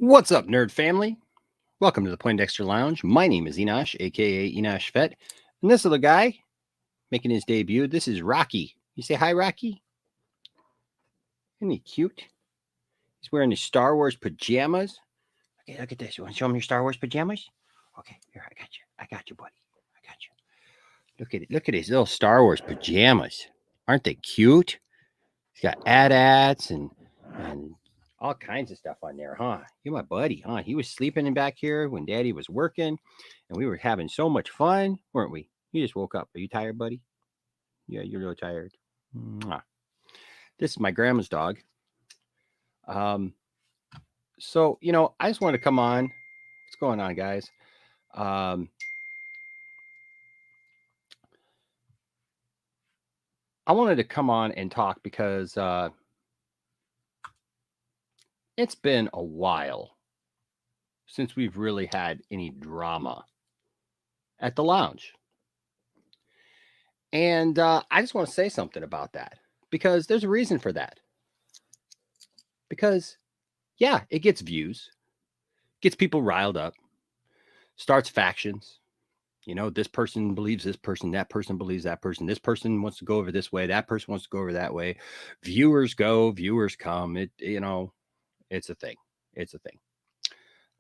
What's up, nerd family? Welcome to the Poindexter Lounge. My name is Enosh, aka Enosh Vet, and this little guy making his debut. This is Rocky. You say hi, Rocky? Isn't he cute? He's wearing his Star Wars pajamas. Okay, look at this. You want to show him your Star Wars pajamas? Okay, here I got you. I got you, buddy. I got you. Look at it. Look at his little Star Wars pajamas. Aren't they cute? He's got AT-ATs and all kinds of stuff on there, huh? You're my buddy, huh? He was sleeping in back here when Daddy was working, and we were having so much fun, weren't we? You just woke up. Are you tired, buddy? Yeah, you're real tired. Mwah. This is my grandma's dog. Um, so I just want to come on. What's going on, guys? Um, I wanted to come on and talk because it's been a while since we've really had any drama at the lounge. And I just want to say something about that because there's a reason for that. Because, yeah, it gets views, gets people riled up, starts factions. This person believes this person, that person believes that person. This person wants to go over this way, that person wants to go over that way. Viewers go, viewers come. It's a thing. It's a thing.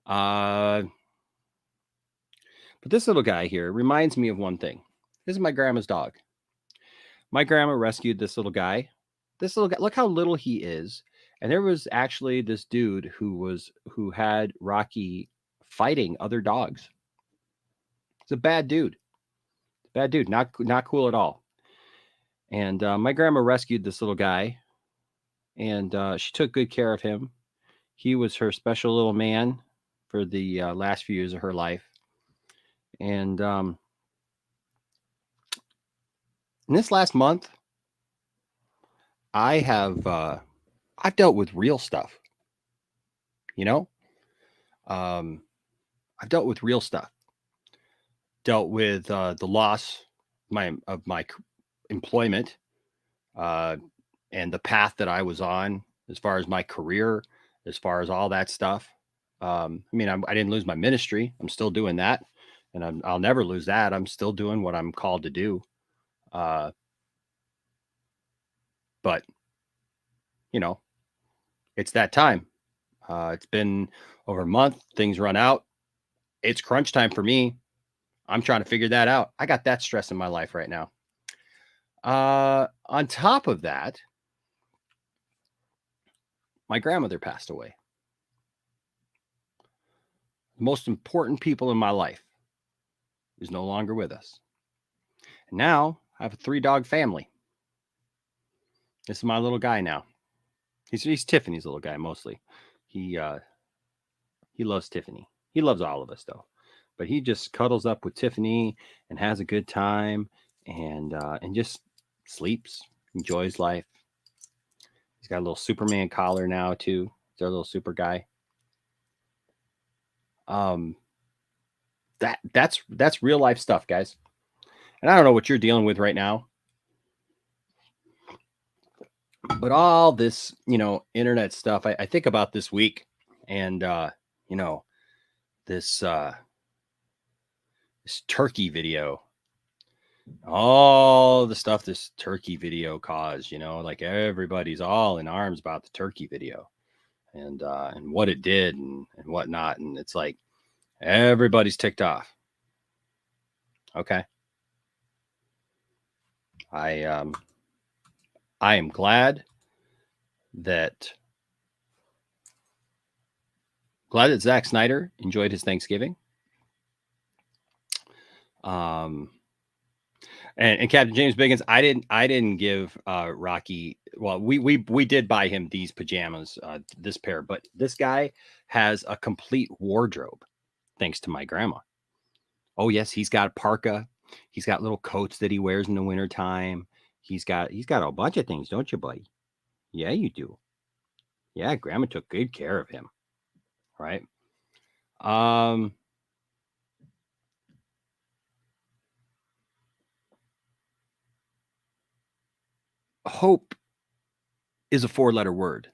But this little guy here reminds me of one thing. This is my grandma's dog. My grandma rescued this little guy. This little guy, look how little he is. And there was actually this dude who had Rocky fighting other dogs. It's a bad dude. Bad dude. Not cool at all. And my grandma rescued this little guy, and she took good care of him. He was her special little man for the last few years of her life. And in this last month, I've dealt with real stuff. You know, um, I've dealt with real stuff. Dealt with the loss of my employment uh, and the path that I was on as far as my career, as far as all that stuff. I didn't lose my ministry. I'm still doing that, and I'll never lose that. I'm still doing what I'm called to do. Uh, but it's that time. It's been over a month. Things run out. It's crunch time for me. I'm trying to figure that out. I got that stress in my life right now. On top of that, my grandmother passed away. The most important people in my life is no longer with us. And now I have a 3-dog family. This is my little guy now. He's Tiffany's little guy mostly. He loves Tiffany. He loves all of us though. But he just cuddles up with Tiffany and has a good time and just sleeps, enjoys life. He's got a little Superman collar now too. He's our little super guy. That's real life stuff, guys. And I don't know what you're dealing with right now, but all this, internet stuff, I think about this week, and this this turkey video, all the stuff this turkey video caused, like everybody's all in arms about the turkey video and what it did and whatnot, and it's like everybody's ticked off. Okay. I am glad that Zack Snyder enjoyed his Thanksgiving. And Captain James Biggins, I didn't give Rocky. Well, we did buy him these pajamas, this pair, but this guy has a complete wardrobe, thanks to my grandma. Oh yes, he's got a parka. He's got little coats that he wears in the wintertime. He's got a bunch of things, don't you, buddy? Yeah, you do. Yeah, grandma took good care of him. Right. Hope is a 4-letter word.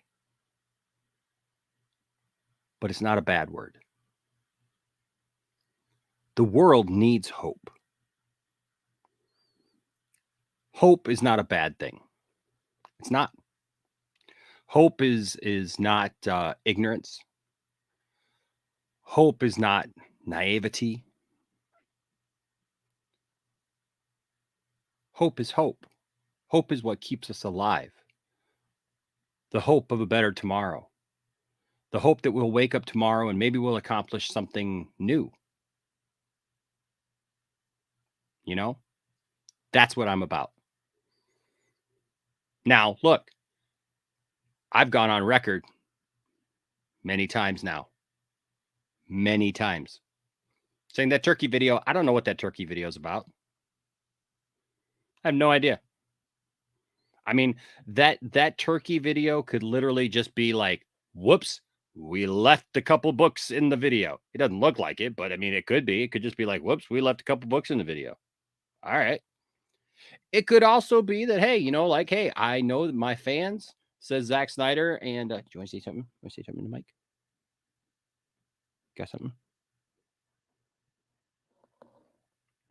but it's not a bad word. The world needs hope. Hope is not a bad thing. It's not. Hope is not ignorance. Hope is not naivety. Hope is hope. Hope is what keeps us alive. The hope of a better tomorrow. The hope that we'll wake up tomorrow and maybe we'll accomplish something new. You know, that's what I'm about. Now, look, I've gone on record many times now, many times, saying that turkey video, I don't know what that turkey video is about. I have no idea. I mean, that turkey video could literally just be like, whoops, we left a couple books in the video. It doesn't look like it, but I mean, it could be. It could just be like, whoops, we left a couple books in the video. All right. It could also be that, hey, like, hey, I know that my fans, says Zack Snyder, and do you want to say something? Want to say something to the mic? Got something?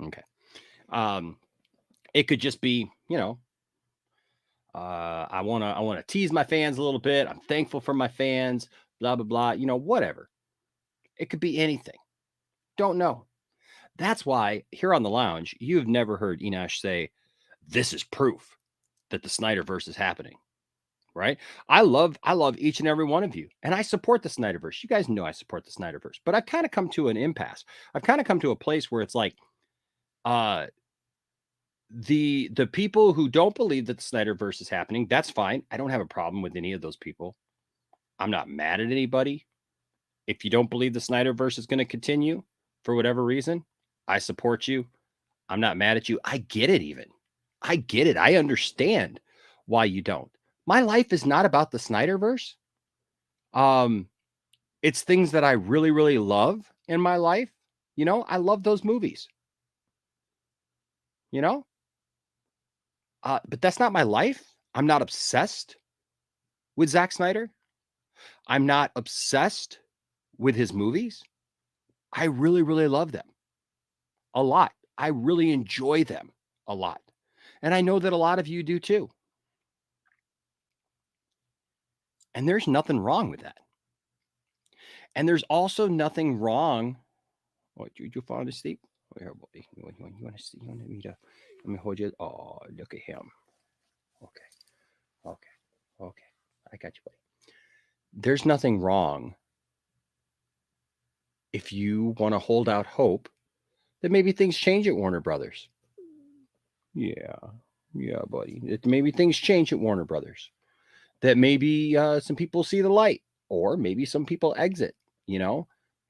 Okay. It could just be, I want to tease my fans a little bit. I'm thankful for my fans, blah, blah, blah, whatever. It could be anything. Don't know. That's why here on the lounge, you've never heard Enosh say, this is proof that the Snyderverse is happening. Right? I love each and every one of you, and I support the Snyderverse. You guys know I support the Snyderverse, but I've kind of come to an impasse. I've kind of come to a place where it's like, the people who don't believe that the Snyderverse is happening, that's fine. I don't have a problem with any of those people. I'm not mad at anybody. If you don't believe the Snyderverse is going to continue for whatever reason, I support you. I'm not mad at you. I get it even. I get it. I understand why you don't. My life is not about the Snyderverse. It's things that I really, really love in my life. I love those movies. But that's not my life. I'm not obsessed with Zack Snyder. I'm not obsessed with his movies. I really, really love them a lot. I really enjoy them a lot. And I know that a lot of you do too. And there's nothing wrong with that. And there's also nothing wrong. What, you fall asleep? Oh, here, buddy. You want to see? You want me to? Let me hold you. Oh, look at him. Okay. I got you, buddy. There's nothing wrong if you want to hold out hope that maybe things change at Warner Brothers. Yeah, buddy. That maybe things change at Warner Brothers. That maybe some people see the light, or maybe some people exit.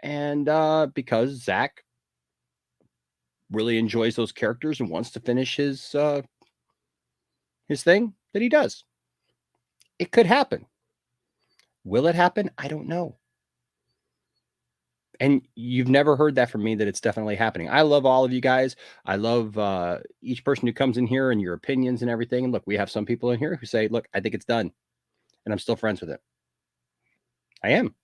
And because Zack really enjoys those characters and wants to finish his thing, that he does. It could happen. Will it happen? I don't know. And you've never heard that from me, that it's definitely happening. I love all of you guys. I love each person who comes in here and your opinions and everything. And look, we have some people in here who say, look, I think it's done. And I'm still friends with it. I am.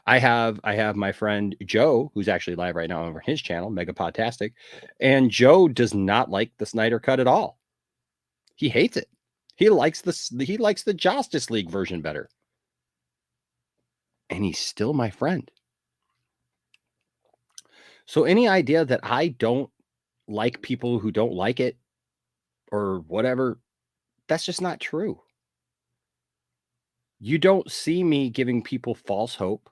I have my friend Joe, who's actually live right now over his channel, Mega Podtastic. And Joe does not like the Snyder Cut at all. He hates it. He likes the Justice League version better. And he's still my friend. So any idea that I don't like people who don't like it or whatever, that's just not true. You don't see me giving people false hope.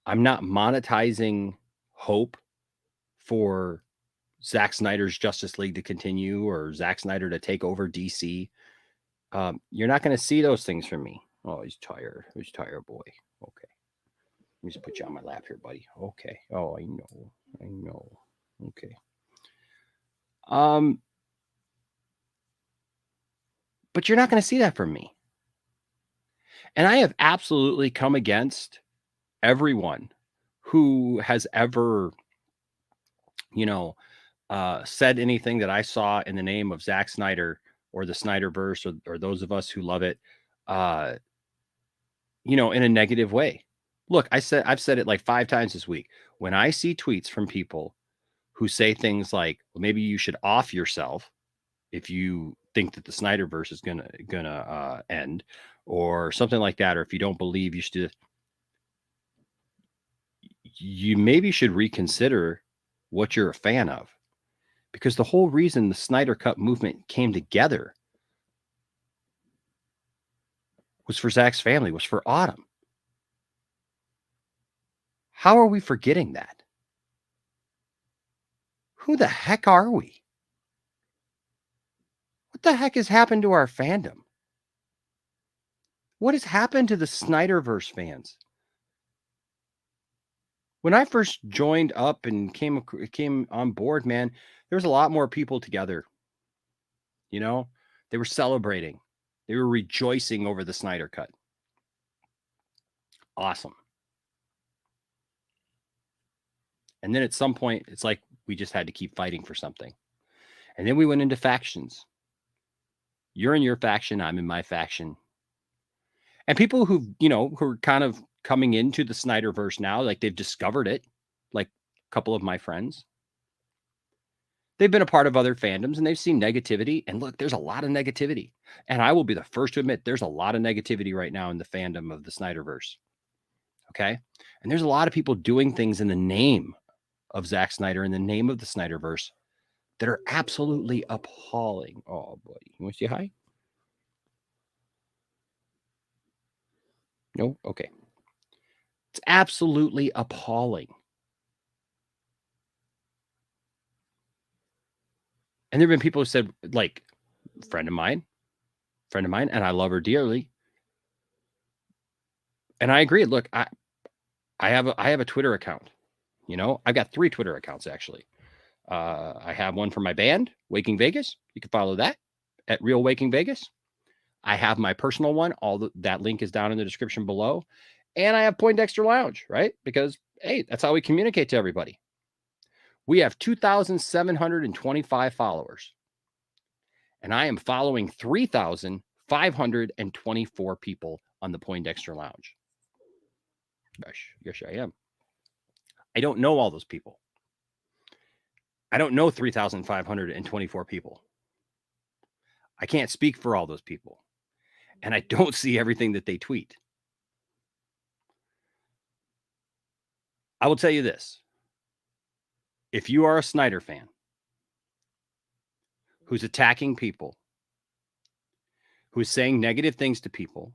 I'm not monetizing hope for Zack Snyder's Justice League to continue or Zack Snyder to take over DC. You're not going to see those things from me. Oh, he's tired. He's tired, boy. Okay. Let me just put you on my lap here, buddy. Okay. Oh, I know. Okay. But you're not going to see that from me. And I have absolutely come against everyone who has ever, said anything that I saw in the name of Zack Snyder or the Snyderverse or those of us who love it, in a negative way. Look, I've said it like 5 times this week. When I see tweets from people who say things like, well, maybe you should off yourself if you think that the Snyderverse is gonna end, or something like that, or if you don't believe you should, you maybe should reconsider what you're a fan of, because the whole reason the Snyder Cut movement came together was for Zach's family, was for Autumn. How are we forgetting that? Who the heck are we? What the heck has happened to our fandom? What has happened to the Snyderverse fans? When I first joined up and came on board, man, there was a lot more people together. You know, they were celebrating. They were rejoicing over the Snyder Cut. Awesome. And then at some point, it's like we just had to keep fighting for something. And then we went into factions. You're in your faction, I'm in my faction. And people who, who are kind of coming into the Snyderverse now, like they've discovered it, like a couple of my friends. They've been a part of other fandoms and they've seen negativity. And look, there's a lot of negativity. And I will be the first to admit there's a lot of negativity right now in the fandom of the Snyderverse. Okay. And there's a lot of people doing things in the name of Zack Snyder, in the name of the Snyderverse, that are absolutely appalling. Oh, buddy. You want to say hi? No? Okay. It's absolutely appalling. And there have been people who said, like, friend of mine, and I love her dearly. And I agree. Look, I have a Twitter account. I've got 3 Twitter accounts actually. I have one for my band, Waking Vegas. You can follow that at Real Waking Vegas. I have my personal one. That link is down in the description below. And I have Poindexter Lounge, right? Because, hey, that's how we communicate to everybody. We have 2,725 followers. And I am following 3,524 people on the Poindexter Lounge. Yes, I am. I don't know all those people. I don't know 3,524 people. I can't speak for all those people. And I don't see everything that they tweet. I will tell you this. If you are a Snyder fan who's attacking people, who's saying negative things to people,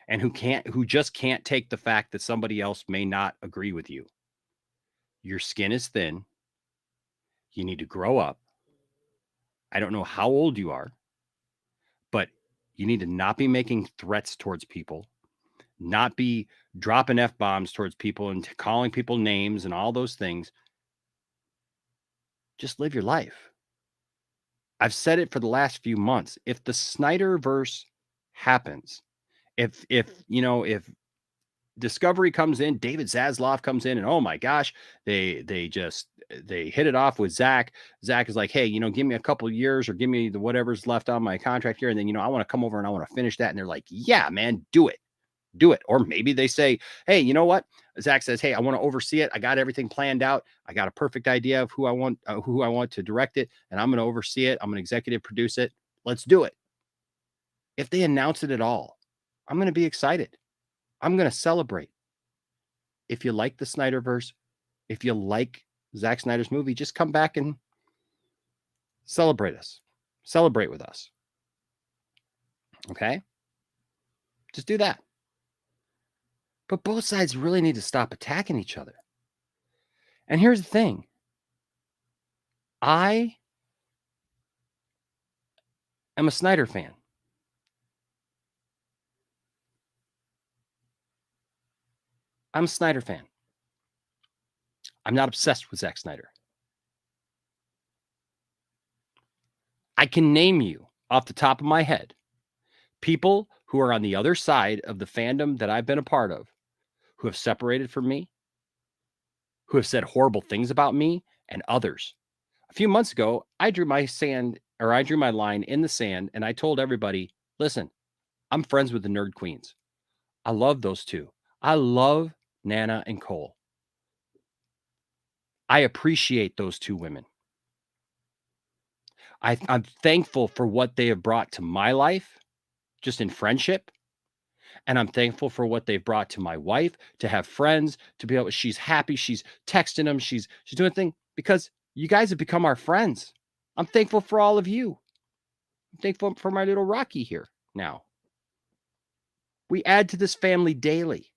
and who just can't take the fact that somebody else may not agree with you, your skin is thin. You need to grow up. I don't know how old you are, but you need to not be making threats towards people, not be dropping F-bombs towards people and calling people names and all those things. Just live your life. I've said it for the last few months. If the Snyderverse happens, if Discovery comes in, David Zaslav comes in, and oh my gosh, they hit it off with Zach. Zach is like, hey, give me a couple years or give me the whatever's left on my contract here, and then I want to come over and I want to finish that. And they're like, yeah, man, do it. Or maybe they say, hey, you know what? Zach says, hey, I want to oversee it. I got everything planned out. I got a perfect idea of who I want to direct it, and I'm going to oversee it. I'm going to executive produce it. Let's do it. If they announce it at all, I'm going to be excited. I'm going to celebrate. If you like the Snyderverse, if you like Zack Snyder's movie, just come back and celebrate us. Celebrate with us. Okay? Just do that. But both sides really need to stop attacking each other. And here's the thing. I am a Snyder fan. I'm a Snyder fan. I'm not obsessed with Zack Snyder. I can name you off the top of my head people who are on the other side of the fandom that I've been a part of, who have separated from me, who have said horrible things about me, and others. A few months ago, I drew my line in the sand, and I told everybody, listen, I'm friends with the Nerd Queens. I love those two. I love Nana and Cole. I appreciate those two women. I'm thankful for what they have brought to my life, just in friendship. And I'm thankful for what they've brought to my wife, to have friends, to be able, she's happy, she's texting them, she's doing a thing because you guys have become our friends. I'm thankful for all of you. I'm thankful for my little Rocky here now. We add to this family daily.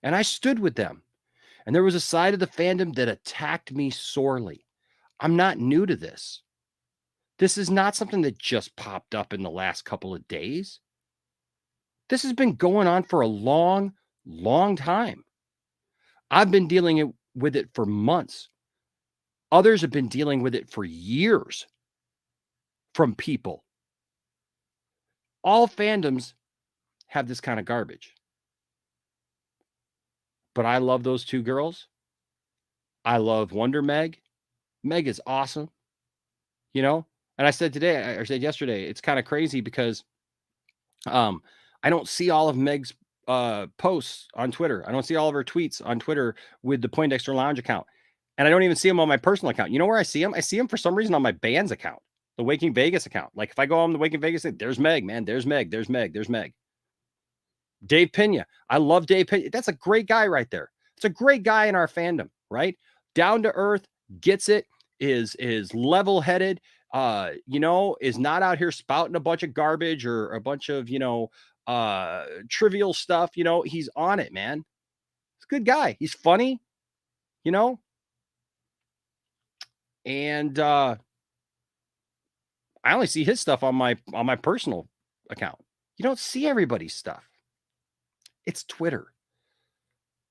And I stood with them. And there was a side of the fandom that attacked me sorely. I'm not new to this. This is not something that just popped up in the last couple of days. This has been going on for a long, long time. I've been dealing with it for months. Others have been dealing with it for years from people. All fandoms have this kind of garbage. But I love those two girls. I love Wonder Meg. Meg is awesome. You know? And I said yesterday, it's kind of crazy because I don't see all of Meg's posts on Twitter. I don't see all of her tweets on Twitter with the Poindexter Lounge account. And I don't even see them on my personal account. You know where I see them? I see them for some reason on my band's account, the Waking Vegas account. Like if I go on the Waking Vegas, there's Meg, man. There's Meg. There's Meg. There's Meg. Dave Pena. I love Dave Pena. That's a great guy right there. It's a great guy in our fandom, right? Down to earth, gets it, is level-headed, is not out here spouting a bunch of garbage or a bunch of, trivial stuff. He's on it, man. He's a good guy. He's funny, and I only see his stuff on my personal account. You don't see everybody's stuff. It's Twitter.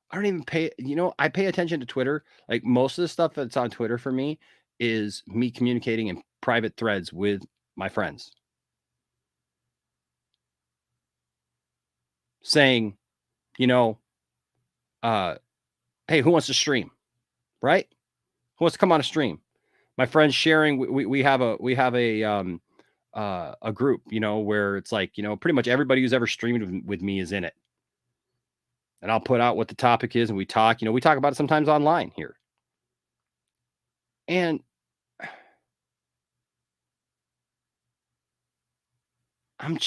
I don't even pay, I pay attention to Twitter. Like most of the stuff that's on Twitter for me is me communicating in private threads with my friends. Saying, hey, who wants to stream? Right? Who wants to come on a stream? My friends sharing, we have a group, where it's like, pretty much everybody who's ever streamed with me is in it. And I'll put out what the topic is and we talk, we talk about it sometimes online here. And I'm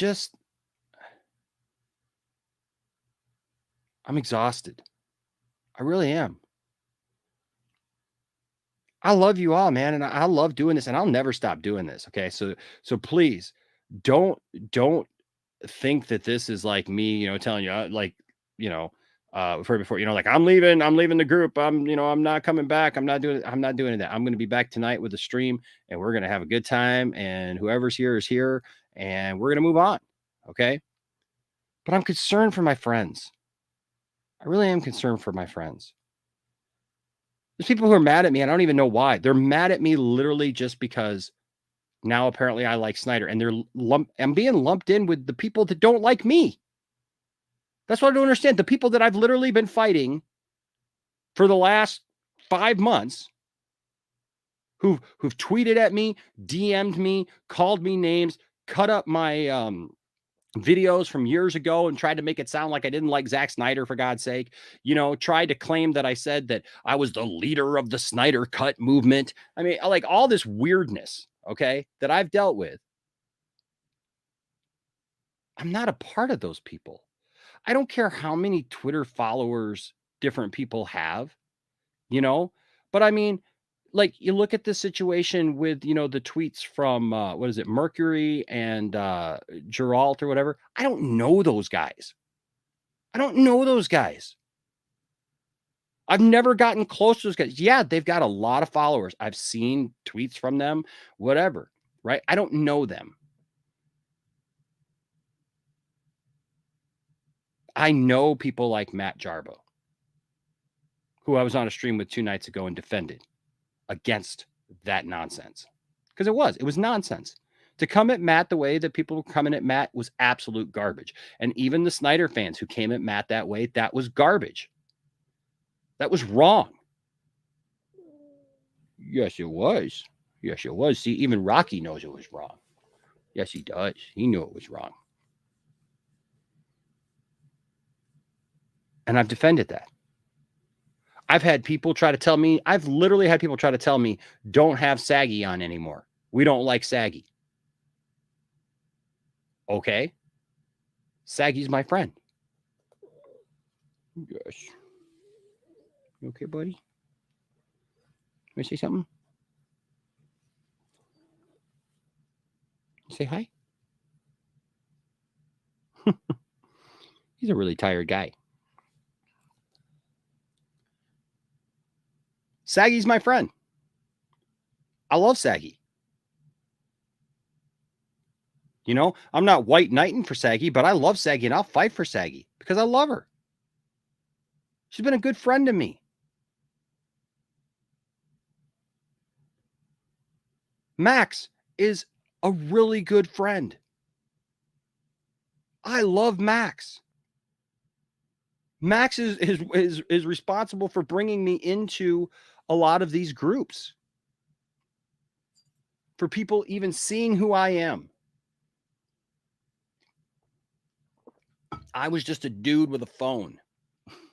exhausted. I really am. I love you all, man. And I love doing this and I'll never stop doing this. Okay. So please don't think that this is like me, telling you before, like I'm leaving the group. I'm not coming back. I'm not doing that. I'm going to be back tonight with the stream and we're going to have a good time. And whoever's here is here and we're going to move on. Okay. But I'm concerned for my friends. I really am concerned for my friends. There's people who are mad at me. And I don't even know why. They're mad at me literally just because now apparently I like Snyder and I'm being lumped in with the people that don't like me. That's what I don't understand. The people that I've literally been fighting for the last 5 months who've tweeted at me, DM'd me, called me names, cut up my videos from years ago and tried to make it sound like I didn't like Zack Snyder, for God's sake, tried to claim that I said that I was the leader of the Snyder Cut movement. I mean, like all this weirdness, okay, that I've dealt with. I'm not a part of those people. I don't care how many Twitter followers different people have, but I mean, like you look at this situation with, the tweets from, what is it? Mercury and, Geralt or whatever. I don't know those guys. I've never gotten close to those guys. Yeah, they've got a lot of followers. I've seen tweets from them, whatever, right? I don't know them. I know people like Matt Jarbo, who I was on a stream with 2 nights ago and defended against that nonsense. Because it was nonsense. To come at Matt the way that people were coming at Matt was absolute garbage. And even the Snyder fans who came at Matt that way, that was garbage. That was wrong. Yes, it was. Yes, it was. See, even Rocky knows it was wrong. Yes, he does. He knew it was wrong. And I've defended that. I've literally had people try to tell me, don't have Saggy on anymore. We don't like Saggy. Okay. Saggy's my friend. Gosh. You okay, buddy? Want to say something? Say hi. He's a really tired guy. Saggy's my friend. I love Saggy. You know, I'm not white knighting for Saggy, but I love Saggy and I'll fight for Saggy because I love her. She's been a good friend to me. Max is a really good friend. I love Max. Max is responsible for bringing me into a lot of these groups. For people even seeing who I am. I was just a dude with a phone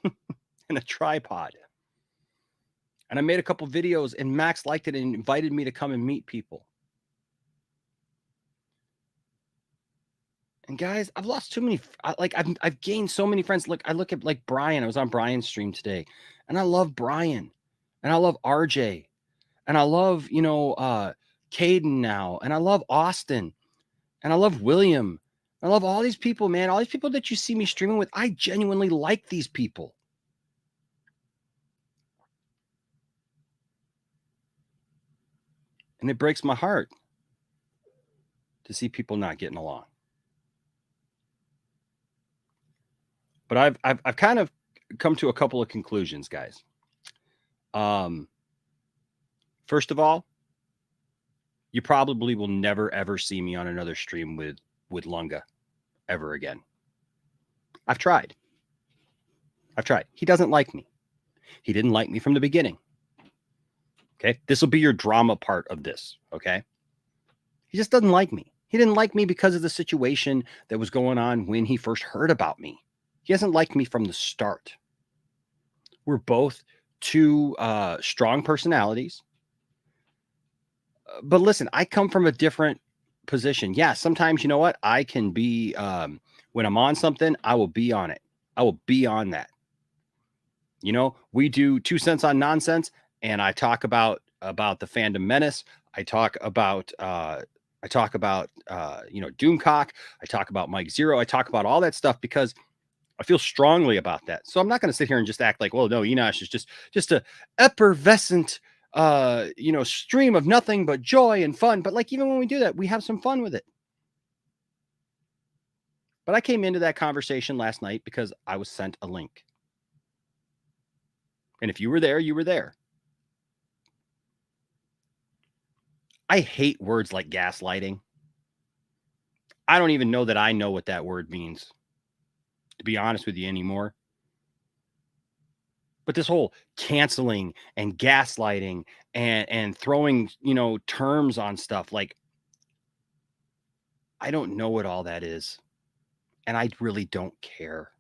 and a tripod. And I made a couple videos and Max liked it and invited me to come and meet people. And guys, I've lost too many. I've gained so many friends. Look, I look at like Brian. I was on Brian's stream today, and I love Brian, and I love RJ, and I love Caden now, and I love Austin, and I love William. I love all these people, man. All these people that you see me streaming with. I genuinely like these people. And it breaks my heart to see people not getting along. But I've kind of come to a couple of conclusions, guys. First of all, you probably will never ever see me on another stream with Lunga ever again. I've tried. He doesn't like me. He didn't like me from the beginning. Okay, this will be your drama part of this. Okay, he just doesn't like me. He didn't like me because of the situation that was going on when he first heard about me. He hasn't liked me from the start. We're both two strong personalities. But listen, I come from a different position. Yeah, sometimes, you know what? I can be, when I'm on something, I will be on it. I will be on that. You know, we do 2 cents on nonsense, and I talk about the fandom menace. I talk about Doomcock. I talk about Mike Zero. I talk about all that stuff because I feel strongly about that. So I'm not going to sit here and just act like, well, no, Enosh is just a effervescent, stream of nothing but joy and fun. But like, even when we do that, we have some fun with it. But I came into that conversation last night because I was sent a link. And if you were there, you were there. I hate words like gaslighting. I don't even know that I know what that word means, to be honest with you, anymore. But this whole canceling and gaslighting and throwing, terms on stuff, like, I don't know what all that is. And I really don't care.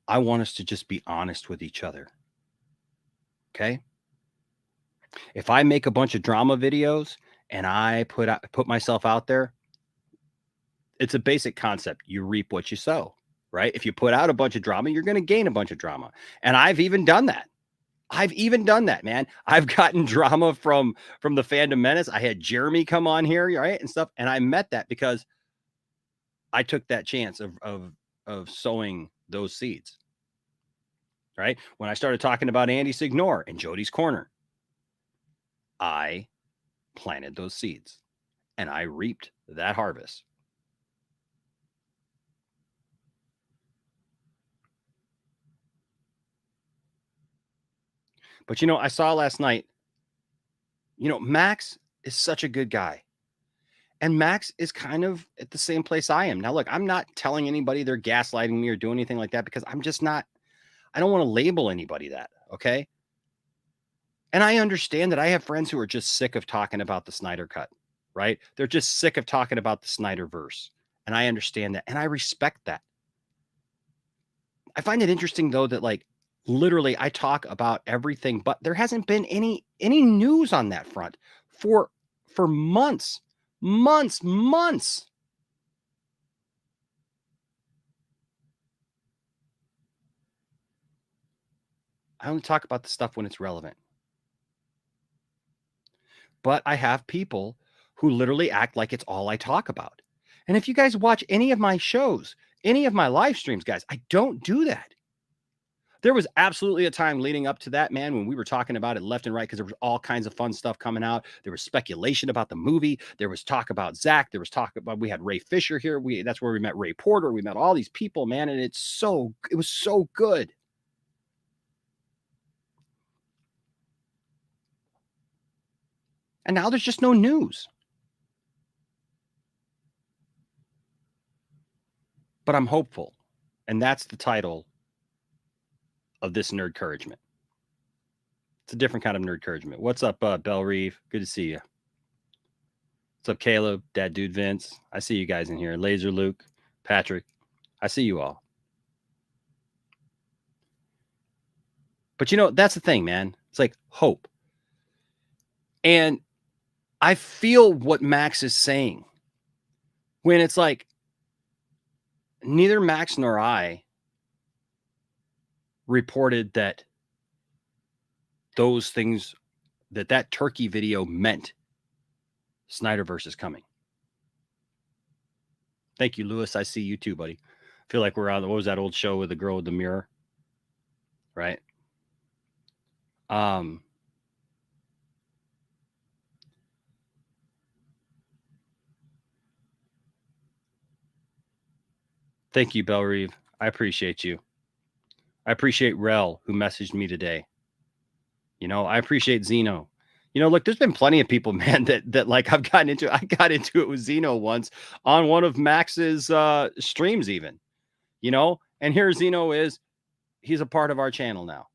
I want us to just be honest with each other. Okay? If I make a bunch of drama videos and I put myself out there, it's a basic concept. You reap what you sow, right? If you put out a bunch of drama, you're going to gain a bunch of drama. And I've even done that. Man. I've gotten drama from the fandom menace. I had Jeremy come on here, right, and stuff, and I met that because I took that chance of sowing those seeds. Right? When I started talking about Andy Signor and Jody's Corner, I planted those seeds and I reaped that harvest. But I saw last night, Max is such a good guy. And Max is kind of at the same place I am. Now, look, I'm not telling anybody they're gaslighting me or doing anything like that because I'm just not, I don't want to label anybody that, okay? And I understand that I have friends who are just sick of talking about the Snyder Cut, right? They're just sick of talking about the Snyderverse. And I understand that. And I respect that. I find it interesting though that like literally I talk about everything, but there hasn't been any news on that front for months. Months. I only talk about the stuff when it's relevant. But I have people who literally act like it's all I talk about. And if you guys watch any of my shows, any of my live streams, guys, I don't do that. There was absolutely a time leading up to that, man, when we were talking about it left and right because there was all kinds of fun stuff coming out. There was speculation about the movie. There was talk about Zach. There was talk about we had Ray Fisher here. That's where we met Ray Porter. We met all these people, man, and it was so good. And now there's just no news. But I'm hopeful. And that's the title of this Nerdcouragement. It's a different kind of Nerdcouragement. What's up, Bell Reeve? Good to see you. What's up, Caleb? Dad Dude Vince? I see you guys in here. Laser Luke, Patrick. I see you all. But you know, that's the thing, man. It's like hope. And I feel what Max is saying when it's like neither Max nor I reported that those things, that turkey video meant Snyderverse is coming. Thank you, Lewis. I see you too, buddy. I feel like we're on, what was that old show with the girl with the mirror? Right? Thank you, Bell Reeve. I appreciate you. I appreciate Rel, who messaged me today. You know, I appreciate Zeno. You know, look, there's been plenty of people, man, that like I got into it with Zeno once on one of Max's streams even. You know, and here Zeno is, he's a part of our channel now.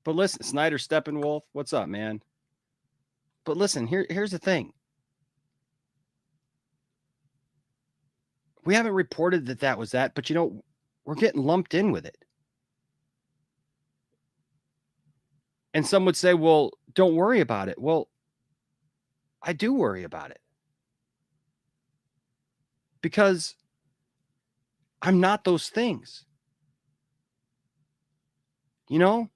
But listen, Snyder Steppenwolf, what's up, man? But listen, here's the thing. We haven't reported that was that, but you know, we're getting lumped in with it. And some would say, well, don't worry about it. Well, I do worry about it. Because I'm not those things. You know?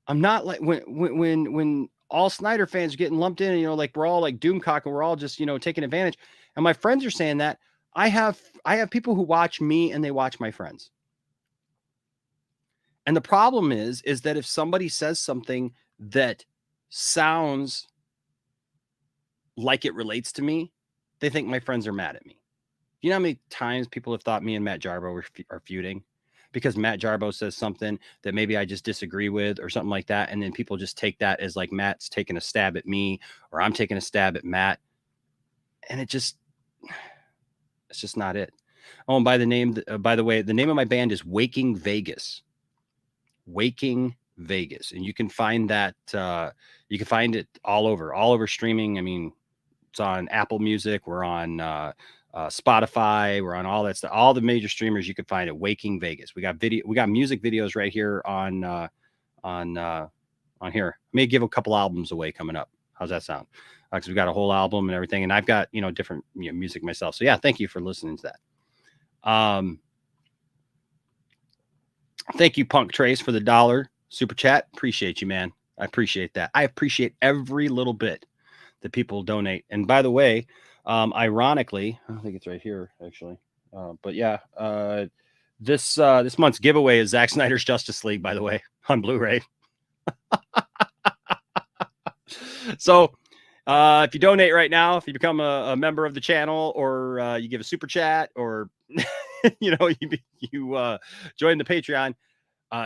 I'm not like when all Snyder fans are getting lumped in, you know, like we're all like doomcock and we're all just, you know, taking advantage. And my friends are saying that. I have people who watch me and they watch my friends. And the problem is that if somebody says something that sounds like it relates to me, they think my friends are mad at me. You know how many times people have thought me and Matt Jarbo are feuding because Matt Jarbo says something that maybe I just disagree with or something like that. And then people just take that as like Matt's taking a stab at me or I'm taking a stab at Matt. And it's just not it. Oh, and by the way, the name of my band is Waking Vegas. Waking Vegas. And you can find that, you can find it all over streaming. I mean, it's on Apple Music. We're on Spotify. We're on all that stuff. All the major streamers you can find it. Waking Vegas. We got music videos right here on here. I may give a couple albums away coming up. How's that sound? Because we got a whole album and everything, and I've got, you know, different, you know, music myself. So yeah, thank you for listening to that. Thank you, Punk Trace, for the $1 super chat. Appreciate you, man. I appreciate that. I appreciate every little bit that people donate. And by the way, ironically, I think it's right here actually. But yeah, this month's giveaway is Zack Snyder's Justice League, by the way, on Blu-ray. So if you donate right now, if you become a member of the channel, or you give a super chat, or you know, you join the Patreon,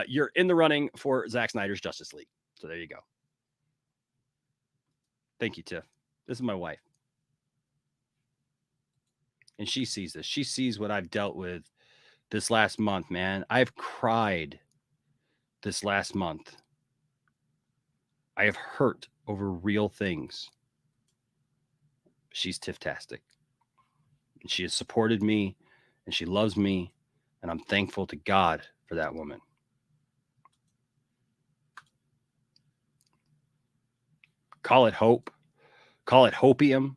you're in the running for Zack Snyder's Justice League. So there you go. Thank you, Tiff. This is my wife. And she sees this. She sees what I've dealt with this last month, man. I've cried this last month. I have hurt over real things. She's Tiff-tastic. And she has supported me and she loves me. And I'm thankful to God for that woman. Call it hope. Call it hopium.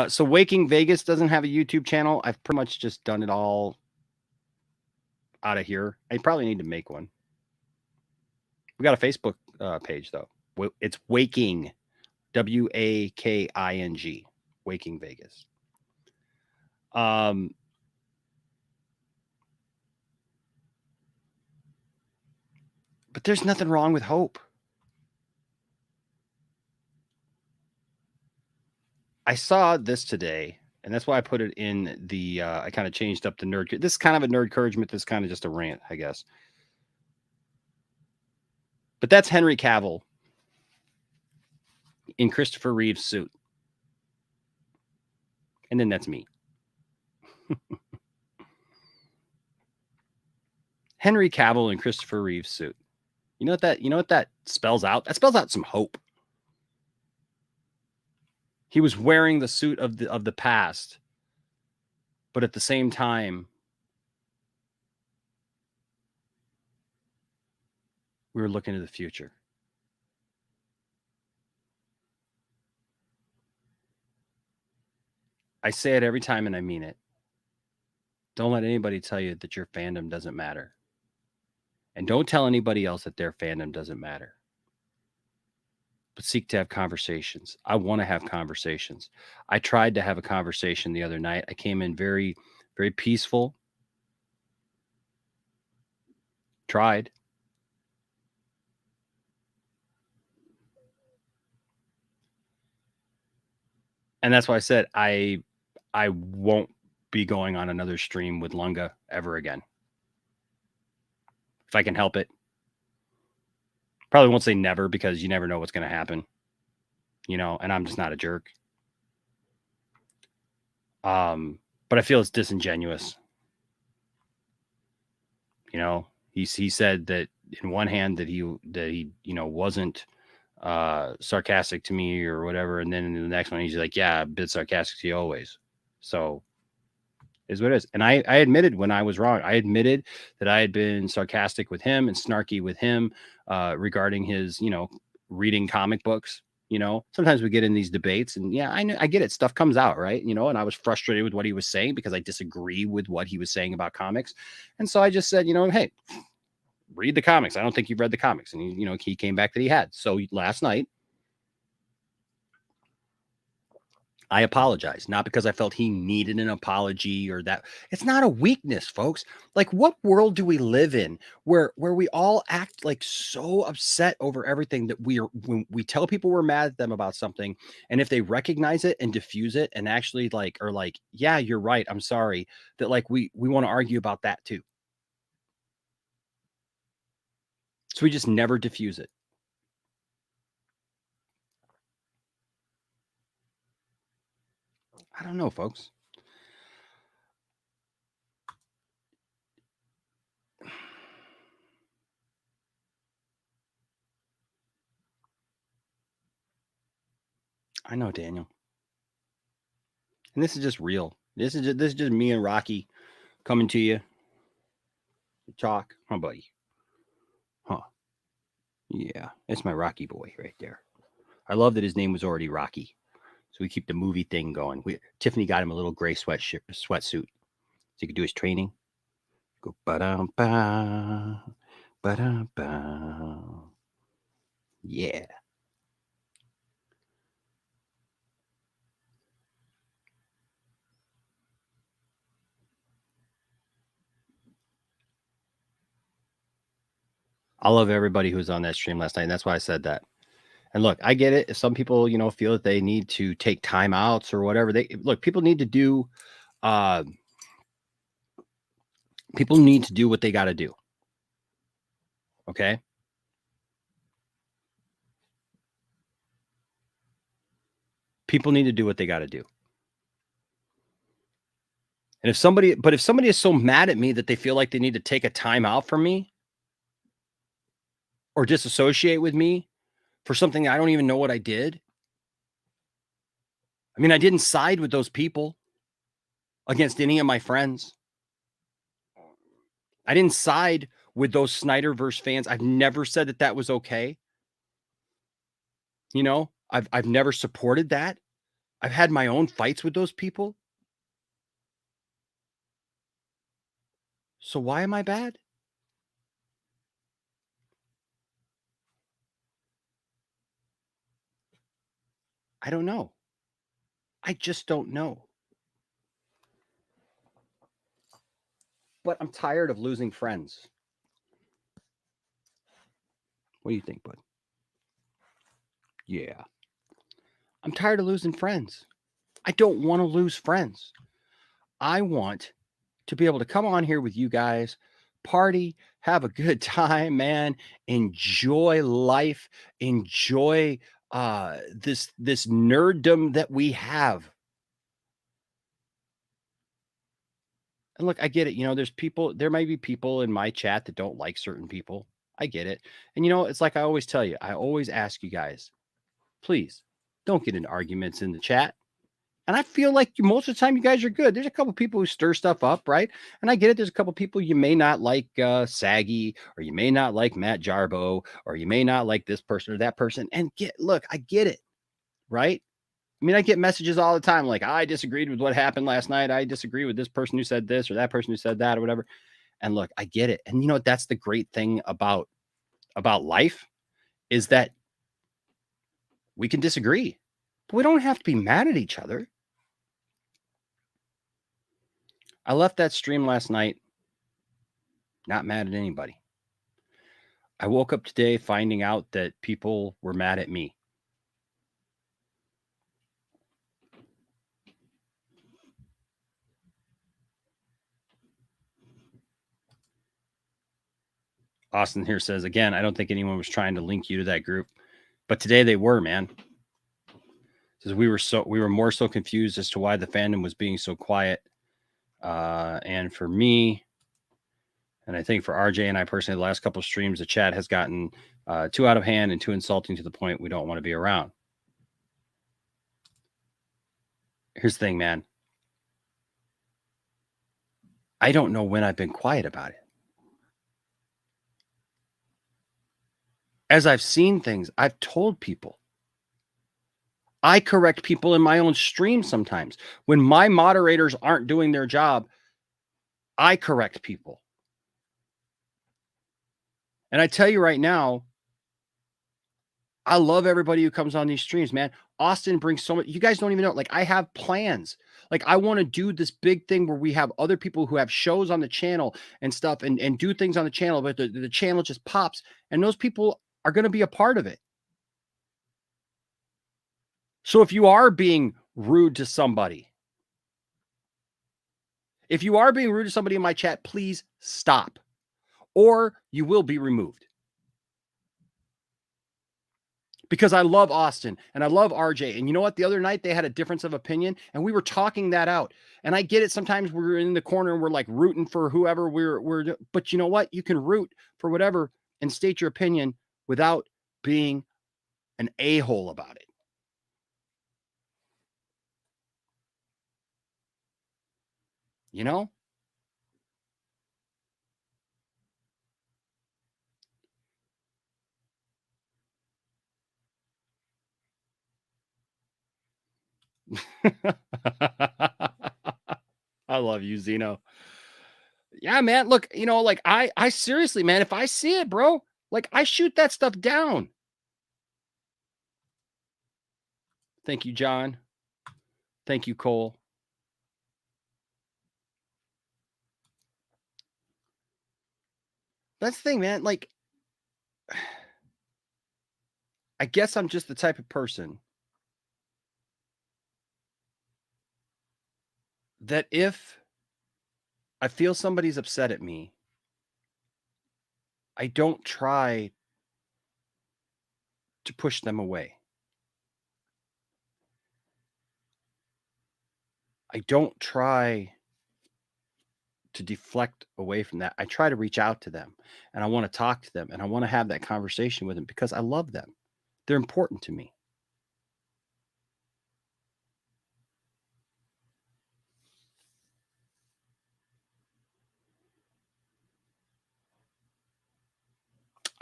So Waking Vegas doesn't have a YouTube channel. I've pretty much just done it all out of here. I probably need to make one. We got a Facebook page, though. It's Waking, Waking, Waking Vegas. But there's nothing wrong with hope. I saw this today, and that's why I put it in the, I kind of changed up the nerd. This is kind of a Nerdcouragement. This is kind of just a rant, I guess. But that's Henry Cavill in Christopher Reeve's suit. And then that's me. Henry Cavill in Christopher Reeve's suit. You know what that spells out? That spells out some hope. He was wearing the suit of the past, but at the same time, we were looking to the future. I say it every time and I mean it. Don't let anybody tell you that your fandom doesn't matter. And don't tell anybody else that their fandom doesn't matter. But seek to have conversations. I want to have conversations. I tried to have a conversation the other night. I came in very, very peaceful. Tried. And that's why I said I won't be going on another stream with Lunga ever again. If I can help it. Probably won't say never because you never know what's going to happen. You know, and I'm just not a jerk. But I feel it's disingenuous. You know, he said that in one hand that he wasn't sarcastic to me or whatever, and then in the next one he's like, yeah, a bit sarcastic to you always. So is what it is. And I admitted when I was wrong. I admitted that I had been sarcastic with him and snarky with him regarding his, reading comic books. Sometimes we get in these debates and yeah, I get it. Stuff comes out, right? And I was frustrated with what he was saying because I disagree with what he was saying about comics. And so I just said, hey, read the comics. I don't think you've read the comics. And he came back that he had. So last night, I apologize, not because I felt he needed an apology or that. It's not a weakness, folks. Like, what world do we live in where we all act like so upset over everything that when we tell people we're mad at them about something, and if they recognize it and diffuse it and actually are like, yeah, you're right, I'm sorry, that like we want to argue about that too. So we just never diffuse it. I don't know, folks. I know, Daniel. And this is just real. This is just me and Rocky coming to you. Talk, huh, buddy? Huh? Yeah, that's my Rocky boy right there. I love that his name was already Rocky, so we keep the movie thing going. Tiffany got him a little gray sweatsuit, so he could do his training. Go ba-dum-ba, ba-dum-ba. Yeah. I love everybody who was on that stream last night, and that's why I said that. And look, I get it. If some people, feel that they need to take timeouts or whatever, people need to do. People need to do what they got to do. Okay. People need to do what they got to do. And if somebody is so mad at me that they feel like they need to take a time out from me or disassociate with me for something I don't even know what I did, I mean, I didn't side with those people against any of my friends. I didn't side with those Snyderverse fans. I've never said that that was okay. You know, I've never supported that. I've had my own fights with those people. So why am I bad? I don't know. I just don't know. But I'm tired of losing friends. What do you think, bud? Yeah. I'm tired of losing friends. I don't want to lose friends. I want to be able to come on here with you guys, party, have a good time, man, enjoy life, enjoy this nerddom that we have. And look, I get it. You know, there might be people in my chat that don't like certain people. I get it. And you know, it's like I always tell you, I always ask you guys, please don't get in arguments in the chat. And I feel like most of the time you guys are good. There's a couple people who stir stuff up, right? And I get it. There's a couple people you may not like Saggy, or you may not like Matt Jarbo, or you may not like this person or that person. And look, I get it, right? I mean, I get messages all the time like, I disagreed with what happened last night. I disagree with this person who said this or that person who said that or whatever. And look, I get it. And you know, that's the great thing about life is that we can disagree, but we don't have to be mad at each other. I left that stream last night not mad at anybody. I woke up today finding out that people were mad at me. Austin here says, again, I don't think anyone was trying to link you to that group, but today they were, man. Says we were more so confused as to why the fandom was being so quiet. And for me, and I think for RJ and I personally, the last couple of streams, the chat has gotten too out of hand and too insulting to the point we don't want to be around. Here's the thing, man. I don't know when I've been quiet about it. As I've seen things, I've told people. I correct people in my own stream sometimes. When my moderators aren't doing their job, I correct people. And I tell you right now, I love everybody who comes on these streams, man. Austin brings so much. You guys don't even know. Like, I have plans. Like, I want to do this big thing where we have other people who have shows on the channel and stuff and do things on the channel, but the channel just pops. And those people are going to be a part of it. So if you are being rude to somebody, in my chat, please stop, or you will be removed. Because I love Austin and I love RJ. And you know what? The other night they had a difference of opinion and we were talking that out. And I get it. Sometimes we're in the corner and we're like rooting for whoever but you know what? You can root for whatever and state your opinion without being an a-hole about it. You know? I love you, Zeno. Yeah, man. Look, you know, like I seriously, man, if I see it, bro, like I shoot that stuff down. Thank you, John. Thank you, Cole. That's the thing, man. Like, I guess I'm just the type of person that if I feel somebody's upset at me, I don't try to push them away. I don't try to deflect away from that. I try to reach out to them and I want to talk to them and I want to have that conversation with them because I love them. They're important to me.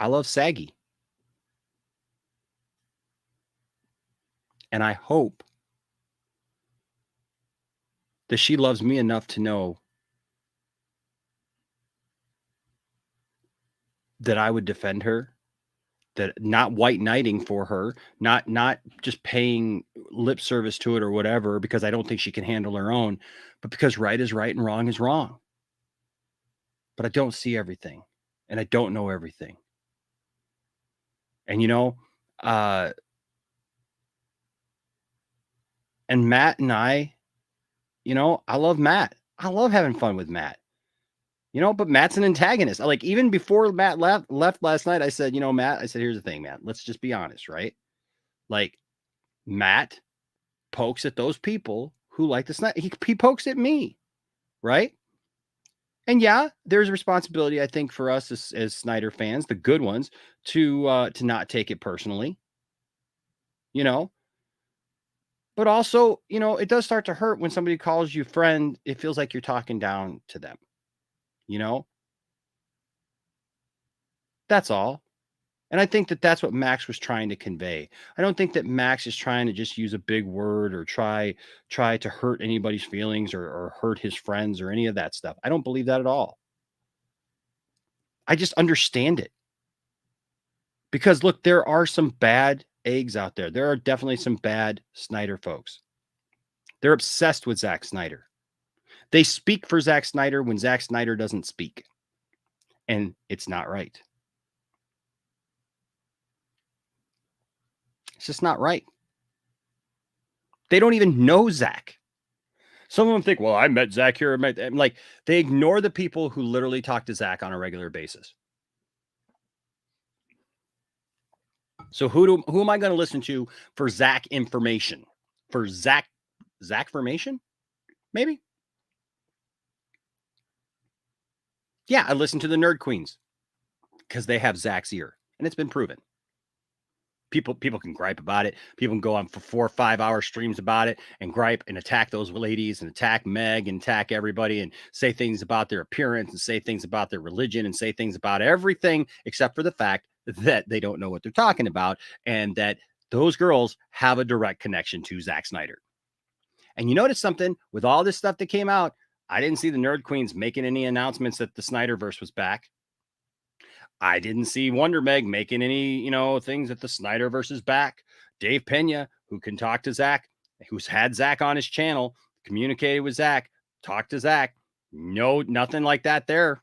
I love Saggy. And I hope that she loves me enough to know that I would defend her, that not white knighting for her, not just paying lip service to it or whatever, because I don't think she can handle her own, but because right is right and wrong is wrong. But I don't see everything, and I don't know everything. And and Matt and I I love Matt. I love having fun with Matt. But Matt's an antagonist. Like, even before Matt left last night, I said, Matt, I said, here's the thing, man. Let's just be honest, right? Like, Matt pokes at those people who like the Snyder. He pokes at me, right? And yeah, there's a responsibility, I think, for us as Snyder fans, the good ones, to not take it personally, you know. But also, it does start to hurt when somebody calls you friend. It feels like you're talking down to them, you know. That's all. And I think that that's what Max was trying to convey. I don't think that Max is trying to just use a big word or try to hurt anybody's feelings or hurt his friends or any of that stuff. I don't believe that at all. I just understand it. Because look, there are some bad eggs out there. There are definitely some bad Snyder folks. They're obsessed with Zack Snyder. They speak for Zack Snyder when Zack Snyder doesn't speak. And it's not right. It's just not right. They don't even know Zack. Some of them think, well, I met Zack here. I'm like, they ignore the people who literally talk to Zack on a regular basis. So who am I going to listen to for Zack information? For Zack formation? Maybe. Yeah, I listen to the Nerd Queens because they have Zack's ear, and it's been proven. People can gripe about it. People can go on for 4 or 5 hour streams about it and gripe and attack those ladies and attack Meg and attack everybody and say things about their appearance and say things about their religion and say things about everything except for the fact that they don't know what they're talking about and that those girls have a direct connection to Zack Snyder. And you notice something with all this stuff that came out, I didn't see the Nerd Queens making any announcements that the Snyderverse was back. I didn't see Wonder Meg making any, things that the Snyderverse is back. Dave Pena, who can talk to Zack, who's had Zack on his channel, communicated with Zack, talked to Zack. No, nothing like that there.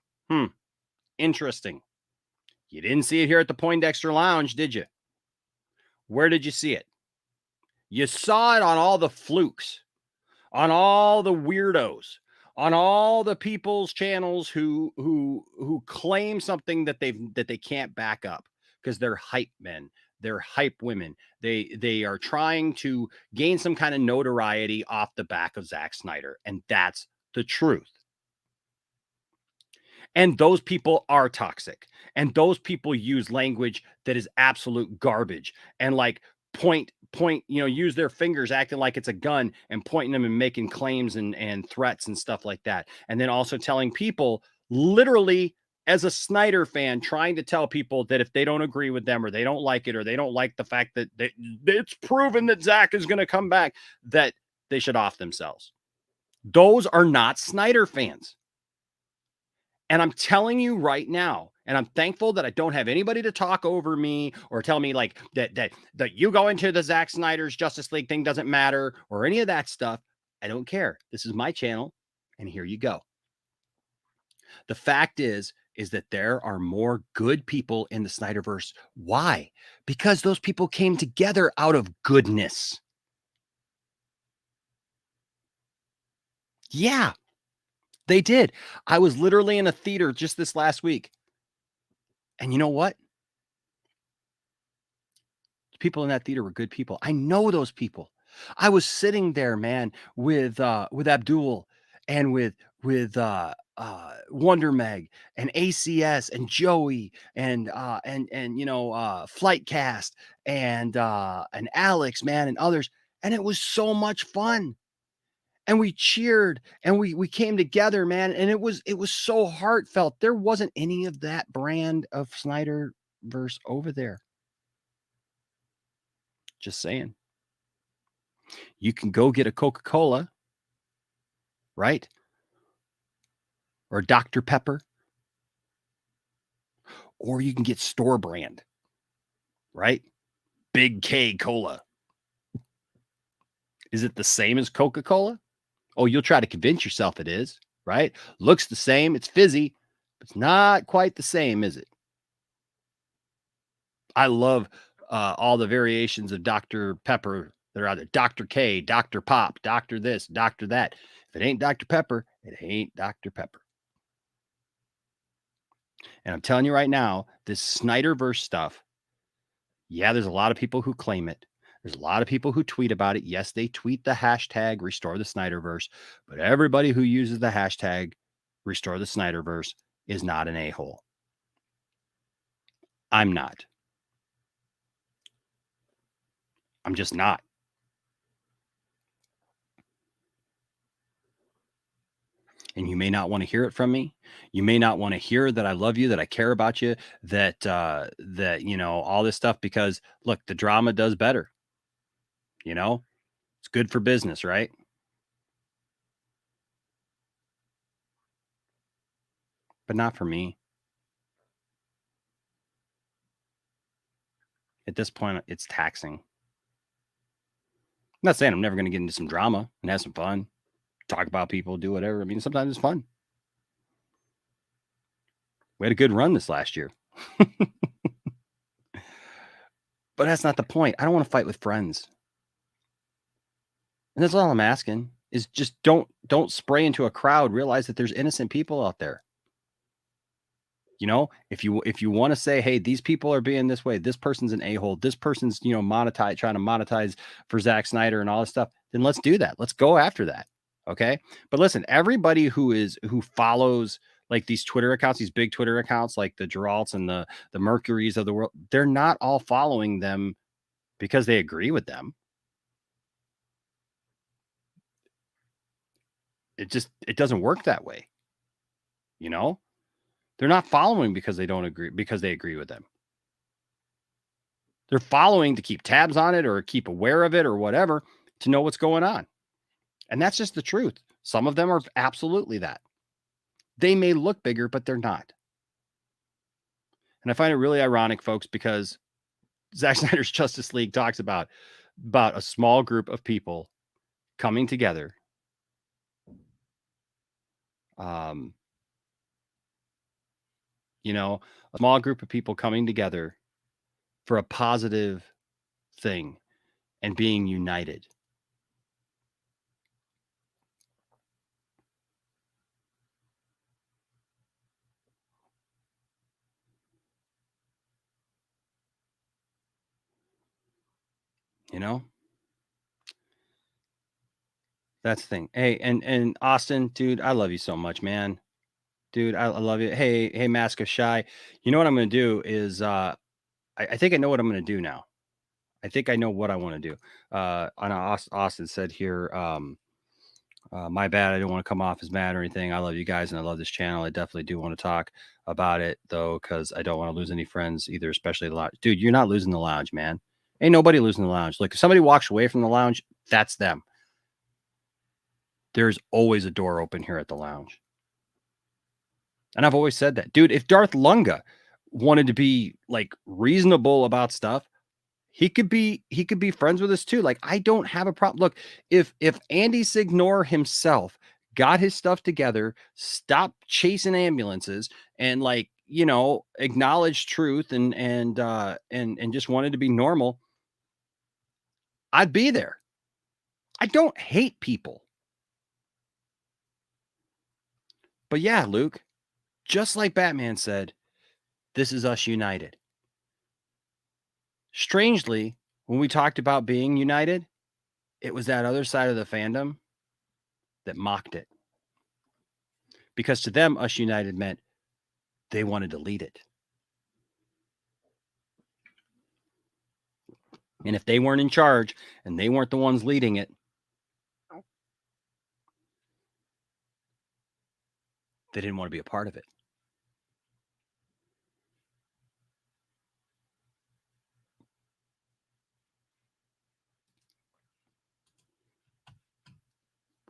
Interesting. You didn't see it here at the Poindexter Lounge, did you? Where did you see it? You saw it on all the flukes, on all the weirdos, on all the people's channels who claim something that they can't back up because they're hype men, they're hype women. They are trying to gain some kind of notoriety off the back of Zack Snyder, and that's the truth. And those people are toxic, and those people use language that is absolute garbage, and like point, use their fingers acting like it's a gun and pointing them and making claims and threats and stuff like that. And then also telling people, literally, as a Snyder fan, trying to tell people that if they don't agree with them or they don't like it or they don't like the fact that it's proven that Zack is going to come back, that they should off themselves. Those are not Snyder fans. And I'm telling you right now, and I'm thankful that I don't have anybody to talk over me or tell me like that you go into the Zack Snyder's Justice League thing doesn't matter or any of that stuff. I don't care. This is my channel, and here you go. The fact is that there are more good people in the Snyderverse. Why? Because those people came together out of goodness. Yeah, they did. I was literally in a theater just this last week. And you know what? People in that theater were good people. I know those people. I was sitting there, man, with Abdul and with Wonder Meg and ACS and Joey and Flightcast and Alex, man, and others. And it was so much fun. And we cheered and we came together, man. And it was so heartfelt. There wasn't any of that brand of Snyder verse over there. Just saying. You can go get a Coca-Cola, right? Or Dr. Pepper, or you can get store brand, right? Big K Cola. Is it the same as Coca-Cola? Oh, you'll try to convince yourself it is, right? Looks the same, it's fizzy, but it's not quite the same, is it? I love all the variations of Dr. Pepper that are out there. Dr. K, Dr. Pop, Dr. this, Dr. that. If it ain't Dr. Pepper, it ain't Dr. Pepper. And I'm telling you right now, this Snyderverse stuff, yeah, there's a lot of people who claim it. There's a lot of people who tweet about it. Yes, they tweet the hashtag restore the Snyderverse, but everybody who uses the hashtag restore the Snyderverse is not an a-hole. I'm not. I'm just not. And you may not want to hear it from me. You may not want to hear that I love you, that I care about you, that all this stuff, because look, the drama does better. It's good for business, right? But not for me. At this point, it's taxing. I'm not saying I'm never going to get into some drama and have some fun, talk about people, do whatever. I mean, sometimes it's fun. We had a good run this last year. But that's not the point. I don't want to fight with friends. And that's all I'm asking is just don't spray into a crowd. Realize that there's innocent people out there. If you want to say, hey, these people are being this way, this person's an a-hole, this person's, trying to monetize for Zack Snyder and all this stuff, then let's do that. Let's go after that. Okay. But listen, everybody who follows like these Twitter accounts, these big Twitter accounts, like the Geralts and the Mercuries of the world, they're not all following them because they agree with them. It doesn't work that way. They're not following because they don't agree, because they agree with them. They're following to keep tabs on it or keep aware of it or whatever, to know what's going on. And that's just the truth. Some of them are absolutely that. They may look bigger, but they're not. And I find it really ironic, folks, because Zack Snyder's Justice League talks about a small group of people coming together. A small group of people coming together for a positive thing and being united. That's the thing. Hey, and Austin, dude, I love you so much, man. Dude, I love you. Hey, Mask of Shy. You know what I'm going to do is I think I know what I'm going to do now. I think I know what I want to do. Austin said here, my bad. I don't want to come off as mad or anything. I love you guys and I love this channel. I definitely do want to talk about it though, because I don't want to lose any friends either, especially the lounge. Dude, you're not losing the lounge, man. Ain't nobody losing the lounge. Look, if somebody walks away from the lounge, that's them. There's always a door open here at the lounge. And I've always said that. Dude, if Darth Lunga wanted to be like reasonable about stuff, he could be friends with us too. Like, I don't have a problem. Look, if Andy Signor himself got his stuff together, stopped chasing ambulances, and acknowledged truth and just wanted to be normal, I'd be there. I don't hate people. But yeah, Luke, just like Batman said, this is us united. Strangely, when we talked about being united, it was that other side of the fandom that mocked it. Because to them, us united meant they wanted to lead it. And if they weren't in charge and they weren't the ones leading it, they didn't want to be a part of it.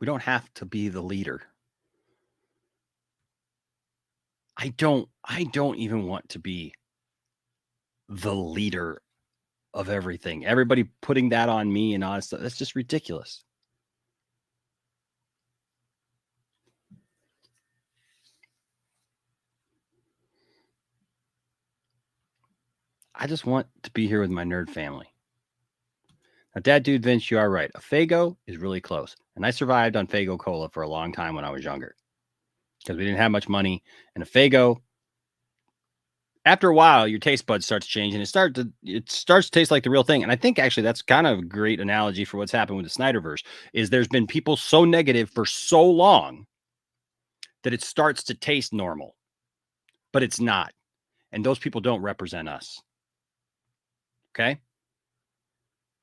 We don't have to be the leader. I don't even want to be the leader of everything. Everybody putting that on me and all that stuff. That's just ridiculous. I just want to be here with my nerd family. Now, Dad, dude, Vince, you are right. A Faygo is really close. And I survived on Faygo Cola for a long time when I was younger because we didn't have much money. And a Faygo, after a while, your taste buds starts changing. It starts to taste like the real thing. And I think actually that's kind of a great analogy for what's happened with the Snyderverse is there's been people so negative for so long that it starts to taste normal, but it's not. And those people don't represent us. Okay?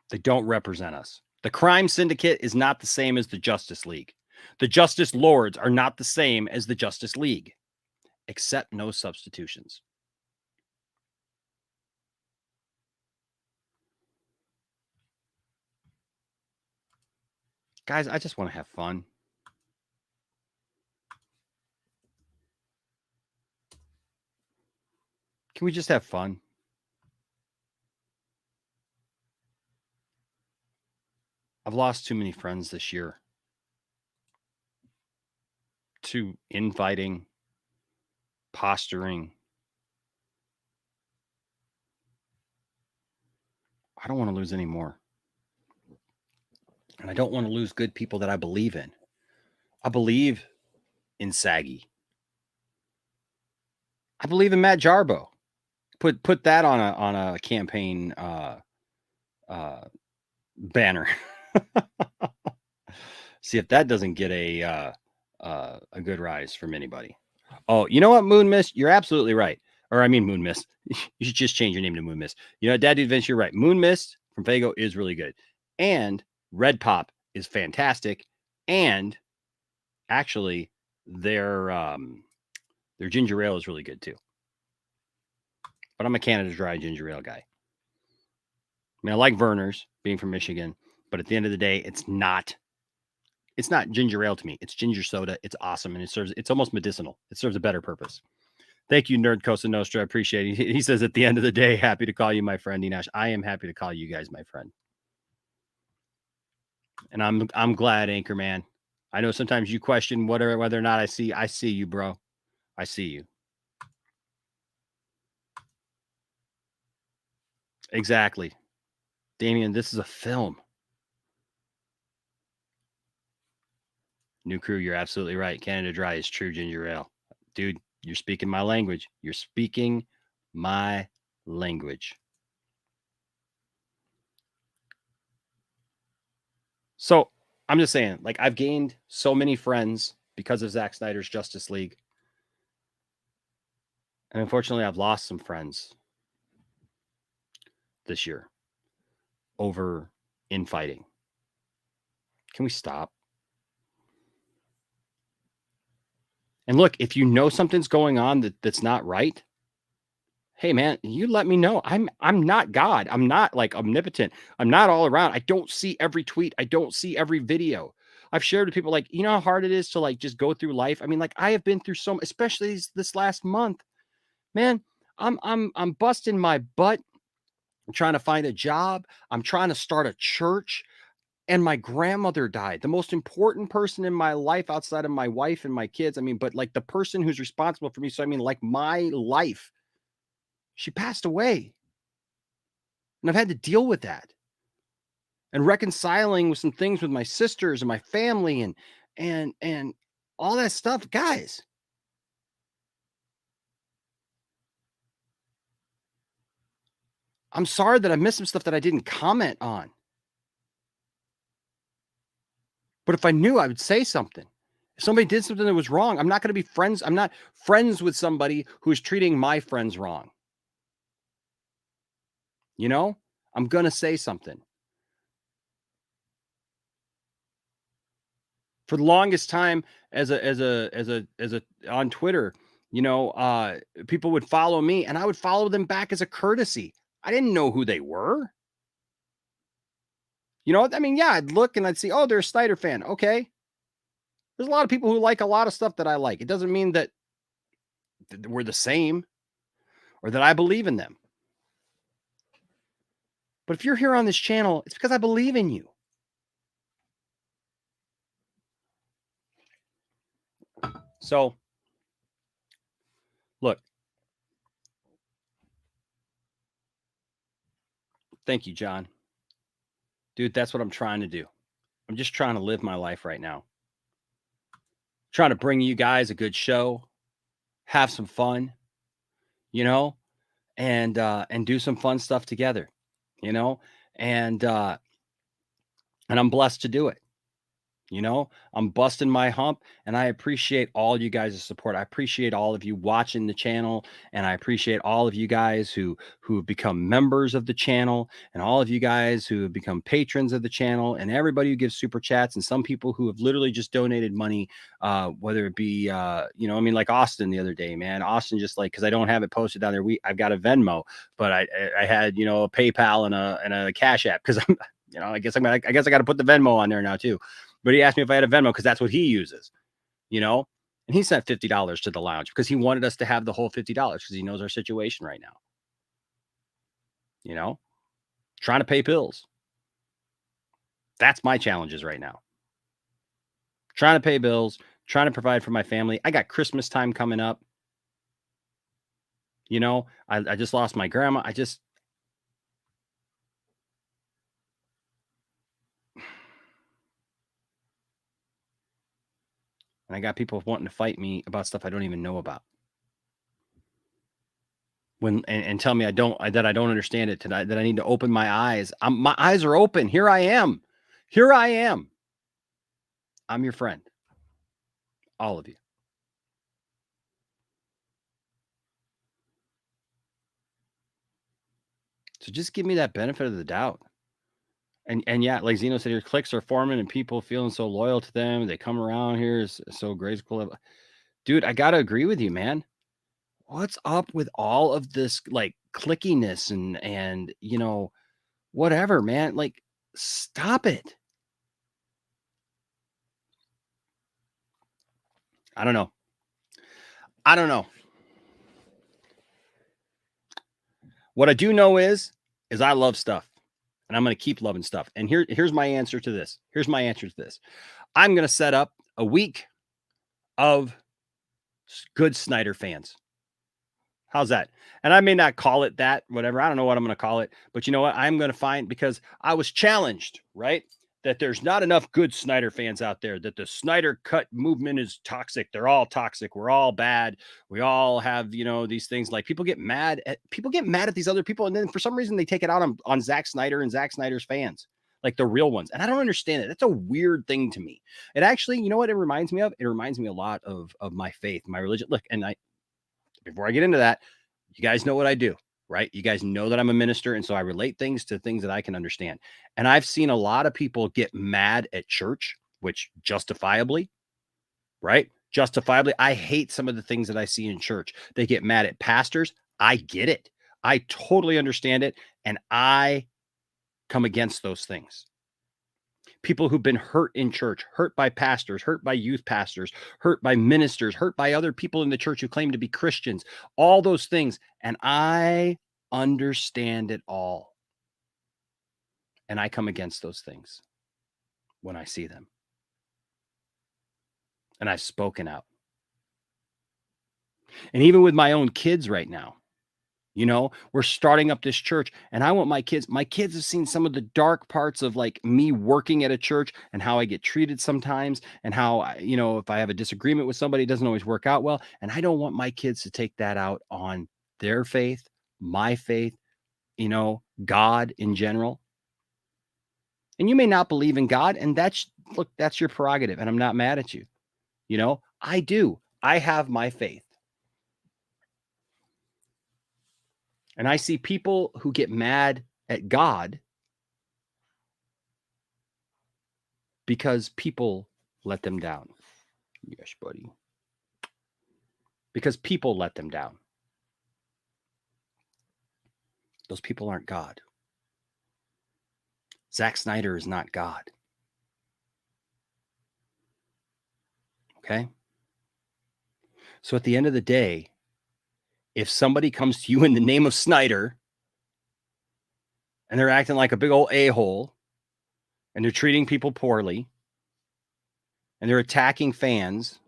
They don't represent us. The crime syndicate is not the same as the Justice League. The Justice Lords are not the same as the Justice League, except no substitutions. Guys, I just want to have fun. Can we just have fun? I've lost too many friends this year to infighting, posturing. I don't want to lose any more. And I don't want to lose good people that I believe in. I believe in Saggy. I believe in Matt Jarbo. Put that on a campaign banner. See if that doesn't get a good rise from anybody. Oh, you know what, Moon Mist? You're absolutely right. Or I mean Moon Mist. You should just change your name to Moon Mist. You know, Dad Dude Vince, you're right. Moon Mist from Faygo is really good. And Red Pop is fantastic. And actually, their ginger ale is really good too. But I'm a Canada Dry ginger ale guy. I mean, I like Verner's, being from Michigan, but at the end of the day, it's not ginger ale to me. It's ginger soda. It's awesome, and it's almost medicinal. It serves a better purpose. Thank you, Nerd Costa Nostra. I appreciate it. He says, at the end of the day, happy to call you my friend, Enosh. I am happy to call you guys my friend. And I'm glad, Anchorman. I know sometimes you question whether or not I see you, bro. I see you. Exactly. Damien, this is a film. New Crew, you're absolutely right. Canada Dry is true ginger ale. Dude, you're speaking my language. You're speaking my language. So I'm just saying, like, I've gained so many friends because of Zack Snyder's Justice League. And unfortunately, I've lost some friends this year over infighting. Can we stop? And look, if you know something's going on that's not right, hey man, you let me know. I'm not God. I'm not like omnipotent. I'm not all around. I don't see every tweet. I don't see every video. I've shared with people like, you know how hard it is to like just go through life. I mean, like I have been through so, especially this last month, man. I'm busting my butt. I'm trying to find a job. I'm trying to start a church. And my grandmother died, the most important person in my life outside of my wife and my kids. I mean, but like the person who's responsible for me. So, I mean, like my life, she passed away. And I've had to deal with that and reconciling with some things with my sisters and my family and all that stuff. Guys, I'm sorry that I missed some stuff that I didn't comment on. But if I knew, I would say something. If somebody did something that was wrong, I'm not going to be friends. I'm not friends with somebody who's treating my friends wrong. You know, I'm going to say something. For the longest time as a on Twitter, you know, people would follow me and I would follow them back as a courtesy. I didn't know who they were. You know, I mean, yeah, I'd look and I'd see, oh, they're a Snyder fan. Okay. There's a lot of people who like a lot of stuff that I like. It doesn't mean that we're the same or that I believe in them. But if you're here on this channel, it's because I believe in you. So, look, thank you, John. Dude, that's what I'm trying to do. I'm just trying to live my life right now. Trying to bring you guys a good show, have some fun, you know, and do some fun stuff together, you know, and and I'm blessed to do it. You know, I'm busting my hump and I appreciate all you guys' support. I appreciate all of you watching the channel and I appreciate all of you guys who have become members of the channel and all of you guys who have become patrons of the channel and everybody who gives super chats and some people who have literally just donated money, whether it be you know, I mean, like Austin the other day, man. Austin just like, because I don't have it posted down there. I've got a Venmo, but I had, you know, a PayPal and a Cash App because I'm, you know, I guess I got to put the Venmo on there now too. But he asked me if I had a Venmo because that's what he uses, you know? And he sent $50 to the lounge because he wanted us to have the whole $50 because he knows our situation right now. You know, trying to pay bills. That's my challenges right now. Trying to pay bills, trying to provide for my family. I got Christmas time coming up. You know, I just lost my grandma. And I got people wanting to fight me about stuff I don't even know about. And tell me that I don't understand it tonight, that I need to open my eyes. My eyes are open. Here I am. Here I am. I'm your friend. All of you. So just give me that benefit of the doubt. And yeah, like Zeno said, your cliques are forming and people feeling so loyal to them. They come around here is so graceful. Dude, I gotta agree with you, man. What's up with all of this like clickiness and you know, whatever, man? Like, stop it. I don't know. I don't know. What I do know is I love stuff. And I'm going to keep loving stuff. And here's my answer to this. Here's my answer to this. I'm going to set up a week of good Snyder fans. How's that? And I may not call it that, whatever. I don't know what I'm going to call it. But you know what? I'm going to find, because I was challenged, right? That there's not enough good Snyder fans out there, that the Snyder cut movement is toxic. They're all toxic. We're all bad. We all have, you know, these things. Like people get mad at these other people. And then for some reason they take it out on Zack Snyder and Zack Snyder's fans, like the real ones. And I don't understand it. That's a weird thing to me. It actually, you know what it reminds me of? It reminds me a lot of my faith, my religion. Look, and before I get into that, you guys know what I do, right? You guys know that I'm a minister. And so I relate things to things that I can understand. And I've seen a lot of people get mad at church, which justifiably, right? Justifiably, I hate some of the things that I see in church. They get mad at pastors. I get it. I totally understand it. And I come against those things. People who've been hurt in church, hurt by pastors, hurt by youth pastors, hurt by ministers, hurt by other people in the church who claim to be Christians, all those things. And I understand it all. And I come against those things when I see them. And I've spoken out. And even with my own kids right now, you know, we're starting up this church and I want my kids have seen some of the dark parts of like me working at a church and how I get treated sometimes and how, you know, if I have a disagreement with somebody, it doesn't always work out well. And I don't want my kids to take that out on their faith, my faith, you know, God in general. And you may not believe in God, and that's your prerogative. And I'm not mad at you. You know, I do. I have my faith. And I see people who get mad at God because people let them down. Yes, buddy. Because people let them down. Those people aren't God. Zack Snyder is not God. Okay. So at the end of the day, if somebody comes to you in the name of Snyder and they're acting like a big old a-hole and they're treating people poorly and they're attacking fans,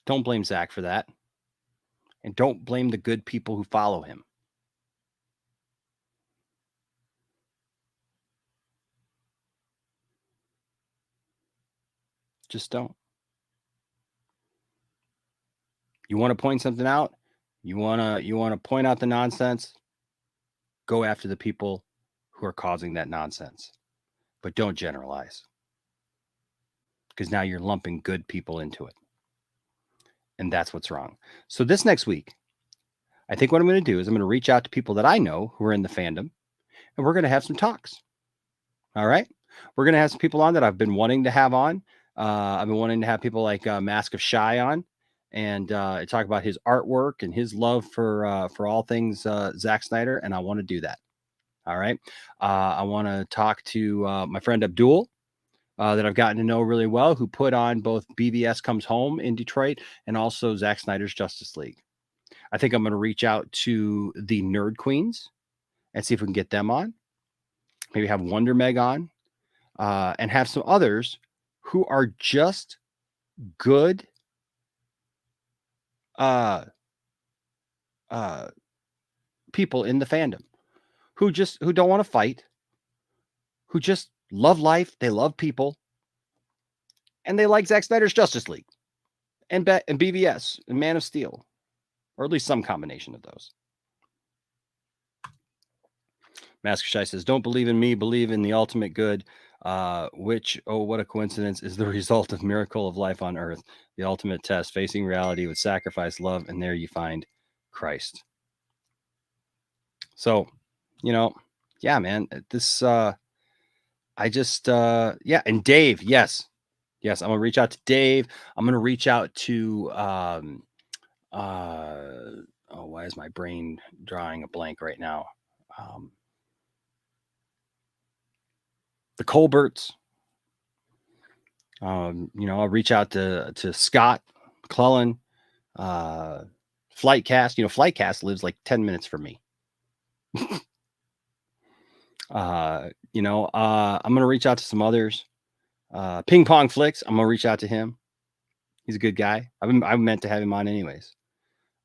don't blame Zach for that. And don't blame the good people who follow him. Just don't. You want to point something out? You want to point out the nonsense? Go after the people who are causing that nonsense. But don't generalize. Because now you're lumping good people into it. And that's what's wrong. So this next week, I think what I'm going to do is I'm going to reach out to people that I know who are in the fandom, and we're going to have some talks. All right. We're going to have some people on that I've been wanting to have on. I've been wanting to have people like Mask of Shy on and talk about his artwork and his love for all things Zack Snyder. And I want to do that. All right. I want to talk to my friend Abdul that I've gotten to know really well, who put on both BVS Comes Home in Detroit and also Zack Snyder's Justice League. I think I'm going to reach out to the Nerd Queens and see if we can get them on. Maybe have Wonder Meg on. And have some others who are just good people in the fandom who don't want to fight, who just love life, they love people, and they like Zack Snyder's Justice League and BVS and Man of Steel, or at least some combination of those. Mask Shy says, "Don't believe in me, believe in the ultimate good." Which, oh, what a coincidence, is the result of miracle of life on earth, the ultimate test, facing reality with sacrifice, love, and there you find Christ. So, yeah, man, this, I just, yeah. And Dave, yes, I'm going to reach out to Dave. I'm going to reach out to, why is my brain drawing a blank right now? The Colberts. I'll reach out to Scott McClellan, Flightcast. Flightcast lives like 10 minutes from me. I'm going to reach out to some others. Ping Pong Flicks, I'm going to reach out to him. He's a good guy. I've meant to have him on anyways.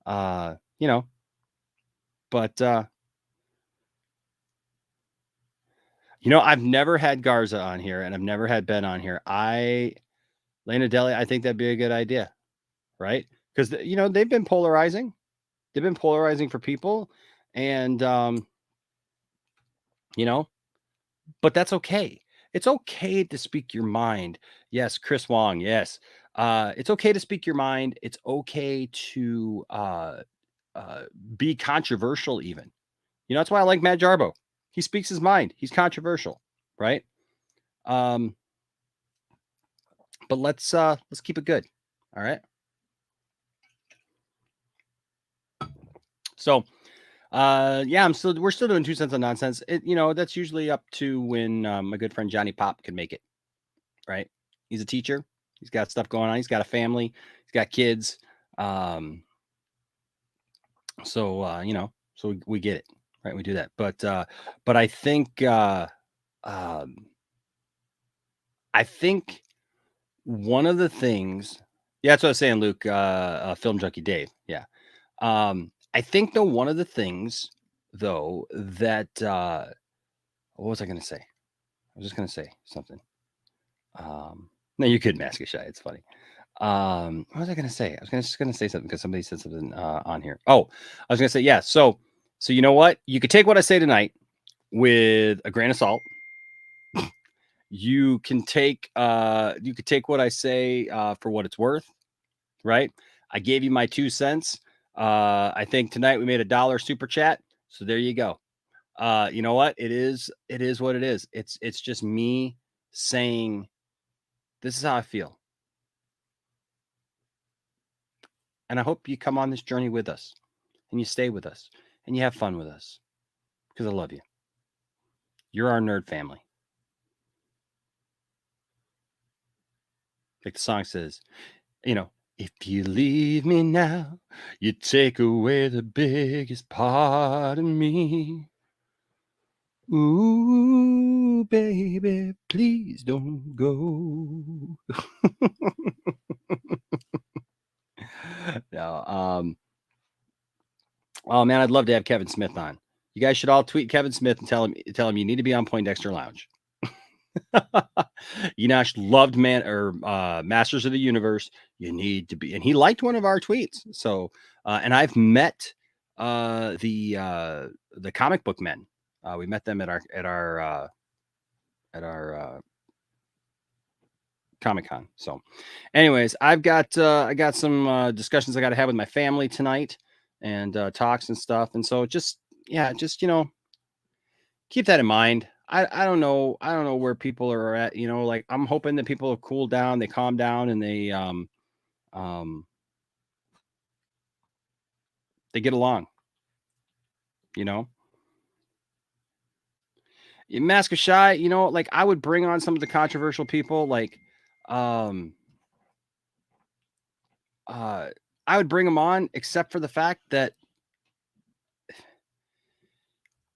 But I've never had Garza on here and I've never had Ben on here. Lena Deli, I think that'd be a good idea, right? Because they've been polarizing. They've been polarizing for people, and but that's okay. It's okay to speak your mind. Yes, Chris Wong. Yes, it's okay to speak your mind. It's okay to be controversial, even. That's why I like Matt Jarbo. He speaks his mind. He's controversial, right? But let's keep it good. All right. So, yeah, we're still doing 2 cents on nonsense. That's usually up to when my good friend Johnny Pop can make it, right? He's a teacher. He's got stuff going on. He's got a family. He's got kids. So we get it, right? We do that. But I think, I think one of the things, yeah, that's what I was saying, Luke, Film Junkie Dave. Yeah. I think one of the things though that, what was I going to say? I was just going to say something. No, you could Mask it Shy. It's funny. What was I going to say? I was just going to say something because somebody said something on here. Oh, I was going to say, yeah. So you know what? You could take what I say tonight with a grain of salt. You can take what I say for what it's worth, right? I gave you my 2 cents. I think tonight we made $1 super chat. So there you go. You know what? It is what it is. It's just me saying, this is how I feel. And I hope you come on this journey with us and you stay with us and you have fun with us because I love you. You're our nerd family. Like the song says, if you leave me now, you take away the biggest part of me. Ooh, baby, please don't go. No, oh man, I'd love to have Kevin Smith on. You guys should all tweet Kevin Smith and tell him you need to be on Poindexter Lounge. Enosh loved Masters of the Universe. You need to be, and he liked one of our tweets. So, and I've met the comic book men. We met them at our Comic-Con. So, anyways, I got some discussions I got to have with my family tonight, and talks and stuff. And so, just keep that in mind. I don't know where people are at. Like I'm hoping that people have cooled down, they calm down, and um they get along. You know, Mask of Shy. Like I would bring on some of the controversial people. Like, um, I would bring them on, except for the fact that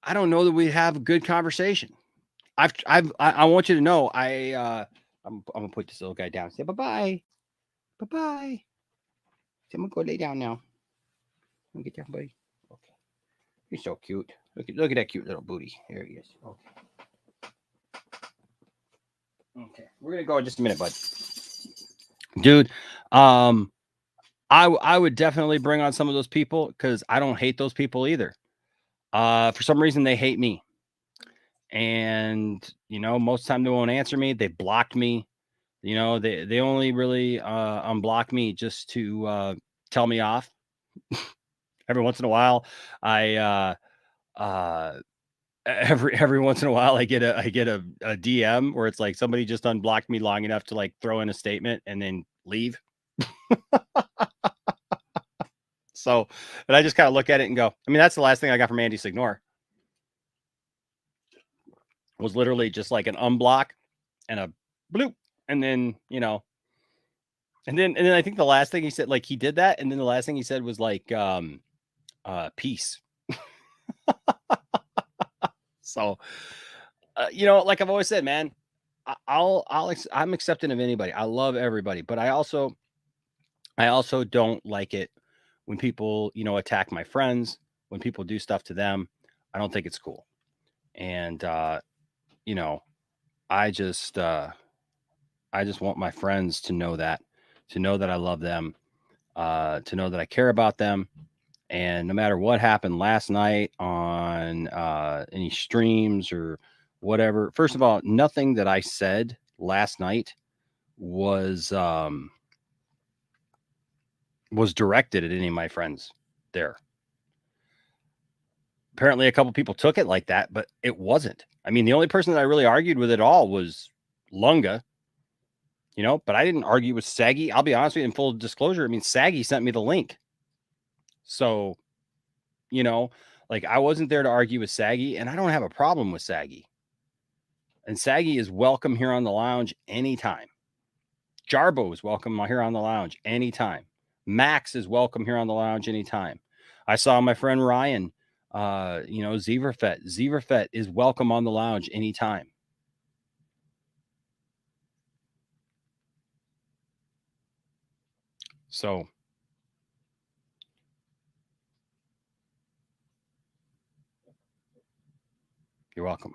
I don't know that we have a good conversation. I want you to know I'm gonna put this little guy down. Say bye bye. I'm gonna go lay down now. Let me get down, buddy. Okay, you're so cute. Look at that cute little booty. There he is. Okay. We're gonna go in just a minute, bud. Dude, I would definitely bring on some of those people because I don't hate those people either. For some reason they hate me. And most of the time they won't answer me. They blocked me. They only really unblock me just to tell me off. Every once in a while, I every once in a while I get a DM where it's like somebody just unblocked me long enough to like throw in a statement and then leave. So, and I just kind of look at it and go, I mean, that's the last thing I got from Andy Signore. Was literally just like an unblock and a bloop, and then and then I think the last thing he said, like he did that, and then the last thing he said was like peace. So like I've always said, man, I'm accepting of anybody. I love everybody, but I also don't like it when people attack my friends, when people do stuff to them. I don't think it's cool. And I just want my friends to know that I love them, to know that I care about them. And no matter what happened last night on any streams or whatever, first of all, nothing that I said last night was directed at any of my friends there. Apparently a couple people took it like that, but it wasn't. I mean, the only person that I really argued with at all was Lunga, but I didn't argue with Saggy. I'll be honest with you, in full disclosure, I mean, Saggy sent me the link. So, like I wasn't there to argue with Saggy, and I don't have a problem with Saggy. And Saggy is welcome here on the lounge anytime. Jarbo is welcome here on the lounge anytime. Max is welcome here on the lounge anytime. I saw my friend Ryan, Zeverfet. Zeverfet is welcome on the lounge anytime. So you're welcome.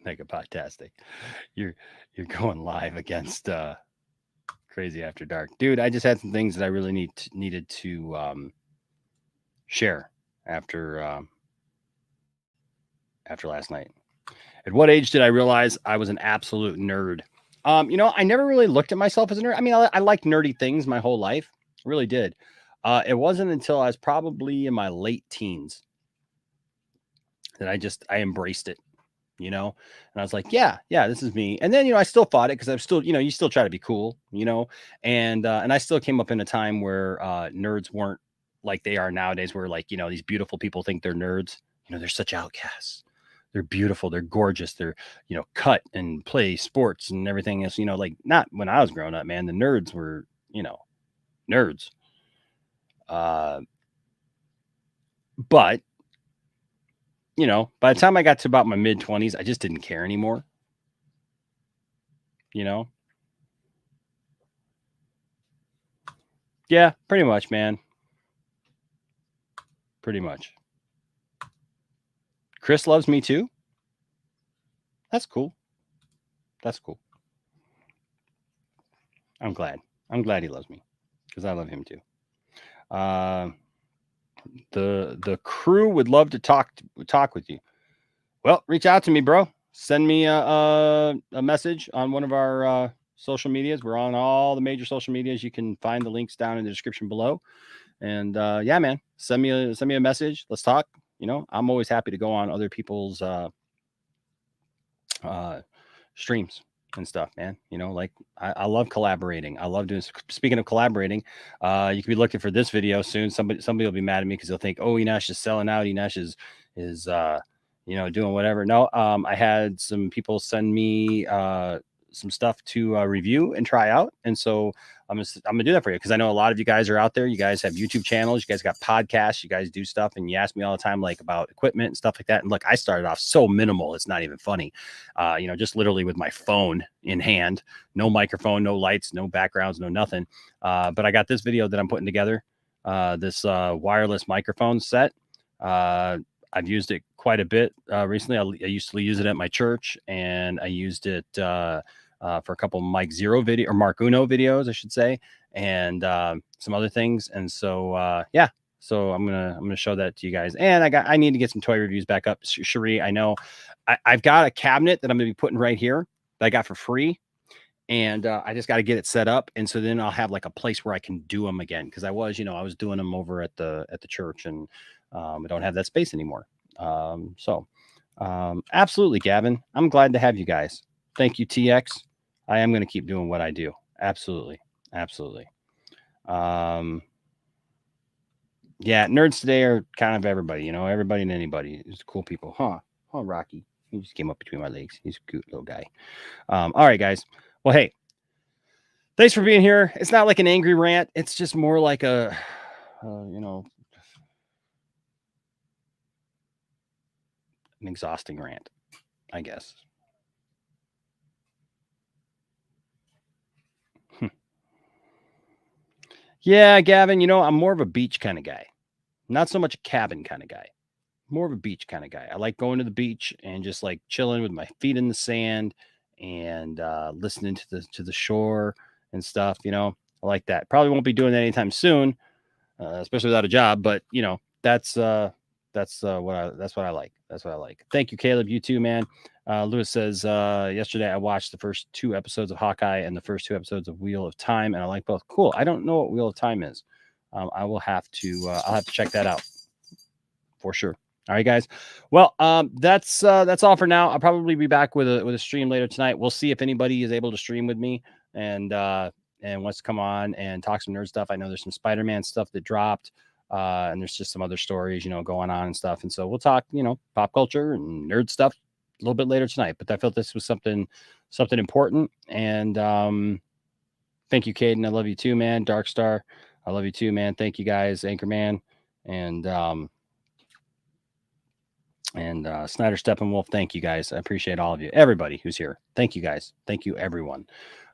Mega Podtastic. You're going live against Crazy After Dark. Dude, I just had some things that I really needed to share after last night. At what age did I realize I was an absolute nerd? I never really looked at myself as a nerd. I mean, I liked nerdy things my whole life. I really did. It wasn't until I was probably in my late teens that I embraced it, and I was like, yeah, this is me. And then, I still fought it because I'm still, you still try to be cool, and I still came up in a time where nerds weren't like they are nowadays, where like, these beautiful people think they're nerds, they're such outcasts. They're beautiful. They're gorgeous. They're, cut and play sports and everything else. Like not when I was growing up, man. The nerds were, nerds. But, by the time I got to about my mid 20s, I just didn't care anymore. Yeah, pretty much, man. Pretty much. Chris loves me too. That's cool. That's cool. I'm glad. I'm glad he loves me because I love him too. The crew would love to talk with you. Well, reach out to me, bro. Send me a message on one of our social medias. We're on all the major social medias. You can find the links down in the description below. And yeah, man, send me a message. Let's talk. I'm always happy to go on other people's streams and stuff, man. Like I love collaborating. I love doing. Speaking of collaborating, you could be looking for this video soon. Somebody will be mad at me because they'll think, oh, Enosh is selling out. Enosh is doing whatever. No, I had some people send me some stuff to review and try out, and so I'm gonna do that for you because I know a lot of you guys are out there. You guys have YouTube channels, you guys got podcasts, you guys do stuff, and you ask me all the time like about equipment and stuff like that. And look, I started off so minimal, it's not even funny. Just literally with my phone in hand, no microphone, no lights, no backgrounds, no nothing. But I got this video that I'm putting together, this wireless microphone set. I've used it quite a bit recently. I used to use it at my church, and I used it for a couple of Mike Zero video or Mark Uno videos, I should say, and some other things. And so yeah, so I'm gonna show that to you guys. And I need to get some toy reviews back up. Cherie, I know I've got a cabinet that I'm gonna be putting right here that I got for free. And I just got to get it set up, and so then I'll have like a place where I can do them again because I was doing them over at the church, and I don't have that space anymore. Absolutely, Gavin. I'm glad to have you guys. Thank you, TX. I am going to keep doing what I do. Absolutely. Absolutely. Yeah, nerds today are kind of everybody, everybody and anybody. It's cool people. Huh, Rocky. He just came up between my legs. He's a cute little guy. All right, guys. Well, hey, thanks for being here. It's not like an angry rant. It's just more like a, an exhausting rant, I guess. Yeah, Gavin, I'm more of a beach kind of guy. Not so much a cabin kind of guy. More of a beach kind of guy. I like going to the beach and just like chilling with my feet in the sand and listening to the shore and stuff. I like that. Probably won't be doing that anytime soon, especially without a job. But that's what I like. That's what I like. Thank you, Caleb. You too, man. Lewis says, yesterday I watched the first 2 episodes of Hawkeye and the first 2 episodes of Wheel of Time, and I like both. Cool. I don't know what Wheel of Time is. I'll have to check that out for sure. All right, guys. Well, that's all for now. I'll probably be back with a stream later tonight. We'll see if anybody is able to stream with me and wants to come on and talk some nerd stuff. I know there's some Spider-Man stuff that dropped, and there's just some other stories, going on and stuff. And so we'll talk, pop culture and nerd stuff a little bit later tonight. But I felt this was something important. And thank you, Caden. I love you too, man. Darkstar, I love you too, man. Thank you, guys. Anchorman and Snyder Steppenwolf. Thank you, guys. I appreciate all of you. Everybody who's here. Thank you, guys. Thank you, everyone.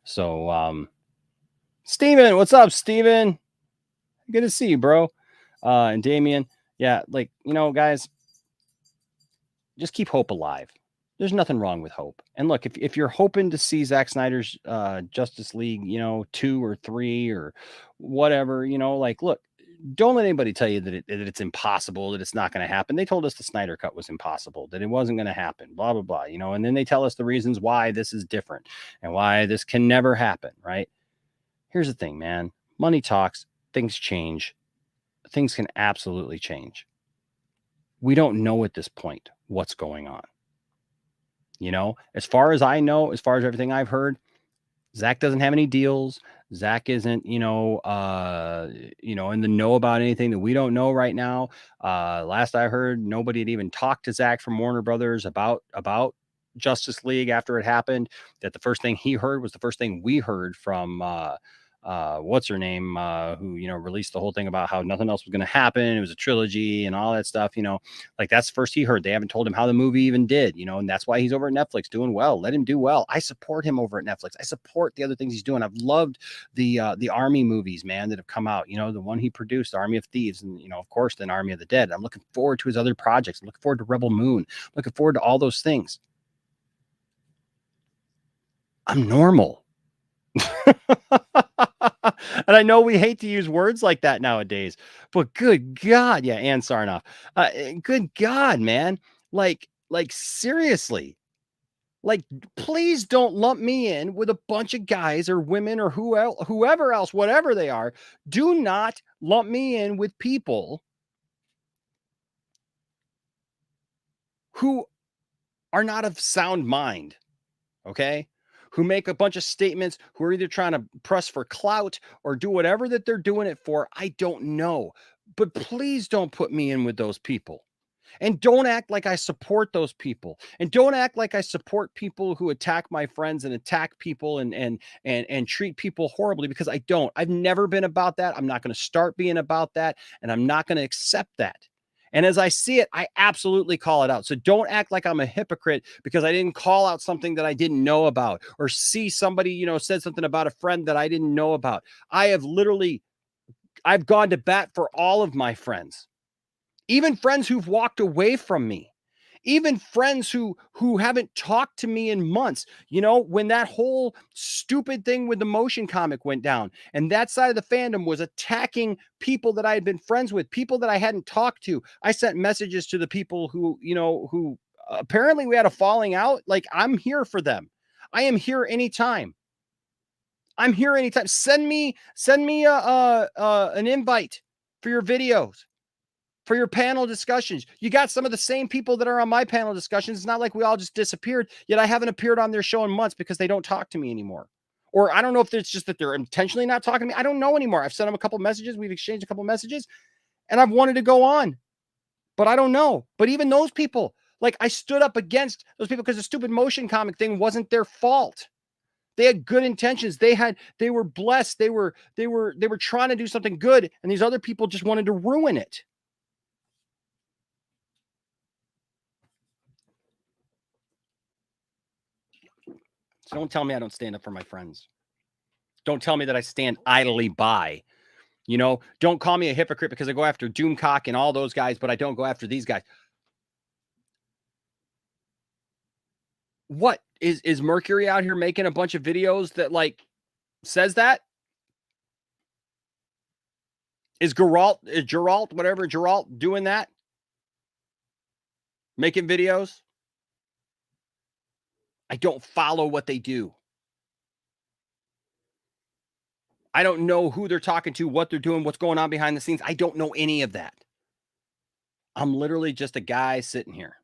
So, Steven, what's up, Steven? Good to see you, bro. And Damien. Yeah, like, guys, just keep hope alive. There's nothing wrong with hope. And look, if you're hoping to see Zack Snyder's Justice League, 2 or 3 or whatever, like, look, don't let anybody tell you that it's impossible, that it's not going to happen. They told us the Snyder Cut was impossible, that it wasn't going to happen, blah, blah, blah, and then they tell us the reasons why this is different and why this can never happen, right? Here's the thing, man. Money talks, things change. Things can absolutely change. We don't know at this point what's going on. As far as I know, as far as everything I've heard, Zach doesn't have any deals. Zach isn't, in the know about anything that we don't know right now. Last I heard, nobody had even talked to Zach from Warner Brothers about Justice League after it happened. That the first thing he heard was the first thing we heard from what's her name, who released the whole thing about how nothing else was going to happen. It was a trilogy and all that stuff. Like that's the first he heard. They haven't told him how the movie even did. And that's why he's over at Netflix doing well. Let him do well. I support him over at Netflix. I support the other things he's doing. I've loved the Army movies, man, that have come out. The one he produced, Army of Thieves, and of course, then Army of the Dead. I'm looking forward to his other projects. I'm looking forward to Rebel Moon. I'm looking forward to all those things. I'm normal. And I know we hate to use words like that nowadays, but good God. Yeah. And Sarnoff. Good God, man. Like seriously, like, please don't lump me in with a bunch of guys or women or whoever else, whatever they are. Do not lump me in with people who are not of sound mind. Okay. Who make a bunch of statements, who are either trying to press for clout or do whatever that they're doing it for. I don't know. But please don't put me in with those people. And don't act like I support those people. And don't act like I support people who attack my friends and attack people and treat people horribly, because I don't. I've never been about that. I'm not going to start being about that. And I'm not going to accept that. And as I see it, I absolutely call it out. So don't act like I'm a hypocrite because I didn't call out something that I didn't know about, or see somebody, said something about a friend that I didn't know about. I've gone to bat for all of my friends, even friends who've walked away from me, even friends who haven't talked to me in months. When that whole stupid thing with the motion comic went down and that side of the fandom was attacking people that I had been friends with, people that I hadn't talked to, I sent messages to the people who apparently we had a falling out. Like, I'm here for them. I am here anytime. I'm here anytime. Send me an invite for your videos, for your panel discussions. You got some of the same people that are on my panel discussions. It's not like we all just disappeared, yet I haven't appeared on their show in months because they don't talk to me anymore. Or I don't know if it's just that they're intentionally not talking to me. I don't know anymore. I've sent them a couple messages. We've exchanged a couple messages and I've wanted to go on, but I don't know. But even those people, like, I stood up against those people because the stupid motion comic thing wasn't their fault. They had good intentions. They were blessed. They were trying to do something good. And these other people just wanted to ruin it. So don't tell me I don't stand up for my friends. Don't tell me that I stand idly by. Don't call me a hypocrite because I go after Doomcock and all those guys, but I don't go after these guys. What is Mercury out here making a bunch of videos that like says that? Is Geralt doing that? Making videos? I don't follow what they do. I don't know who they're talking to, what they're doing, what's going on behind the scenes. I don't know any of that. I'm literally just a guy sitting here.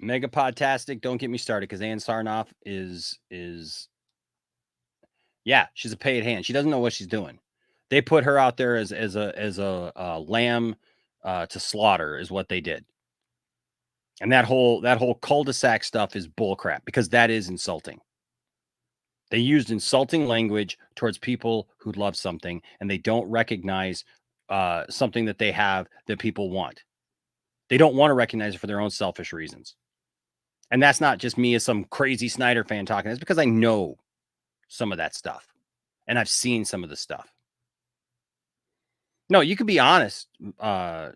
Megapodtastic, don't get me started, because Ann Sarnoff is yeah, she's a paid hand. She doesn't know what she's doing. They put her out there as a lamb to slaughter is what they did. And that whole cul-de-sac stuff is bullcrap, because that is insulting. They used insulting language towards people who love something, and they don't recognize something that they have that people want. They don't want to recognize it for their own selfish reasons. And that's not just me as some crazy Snyder fan talking. It's because I know some of that stuff and I've seen some of the stuff. No, you can be honest, Joe.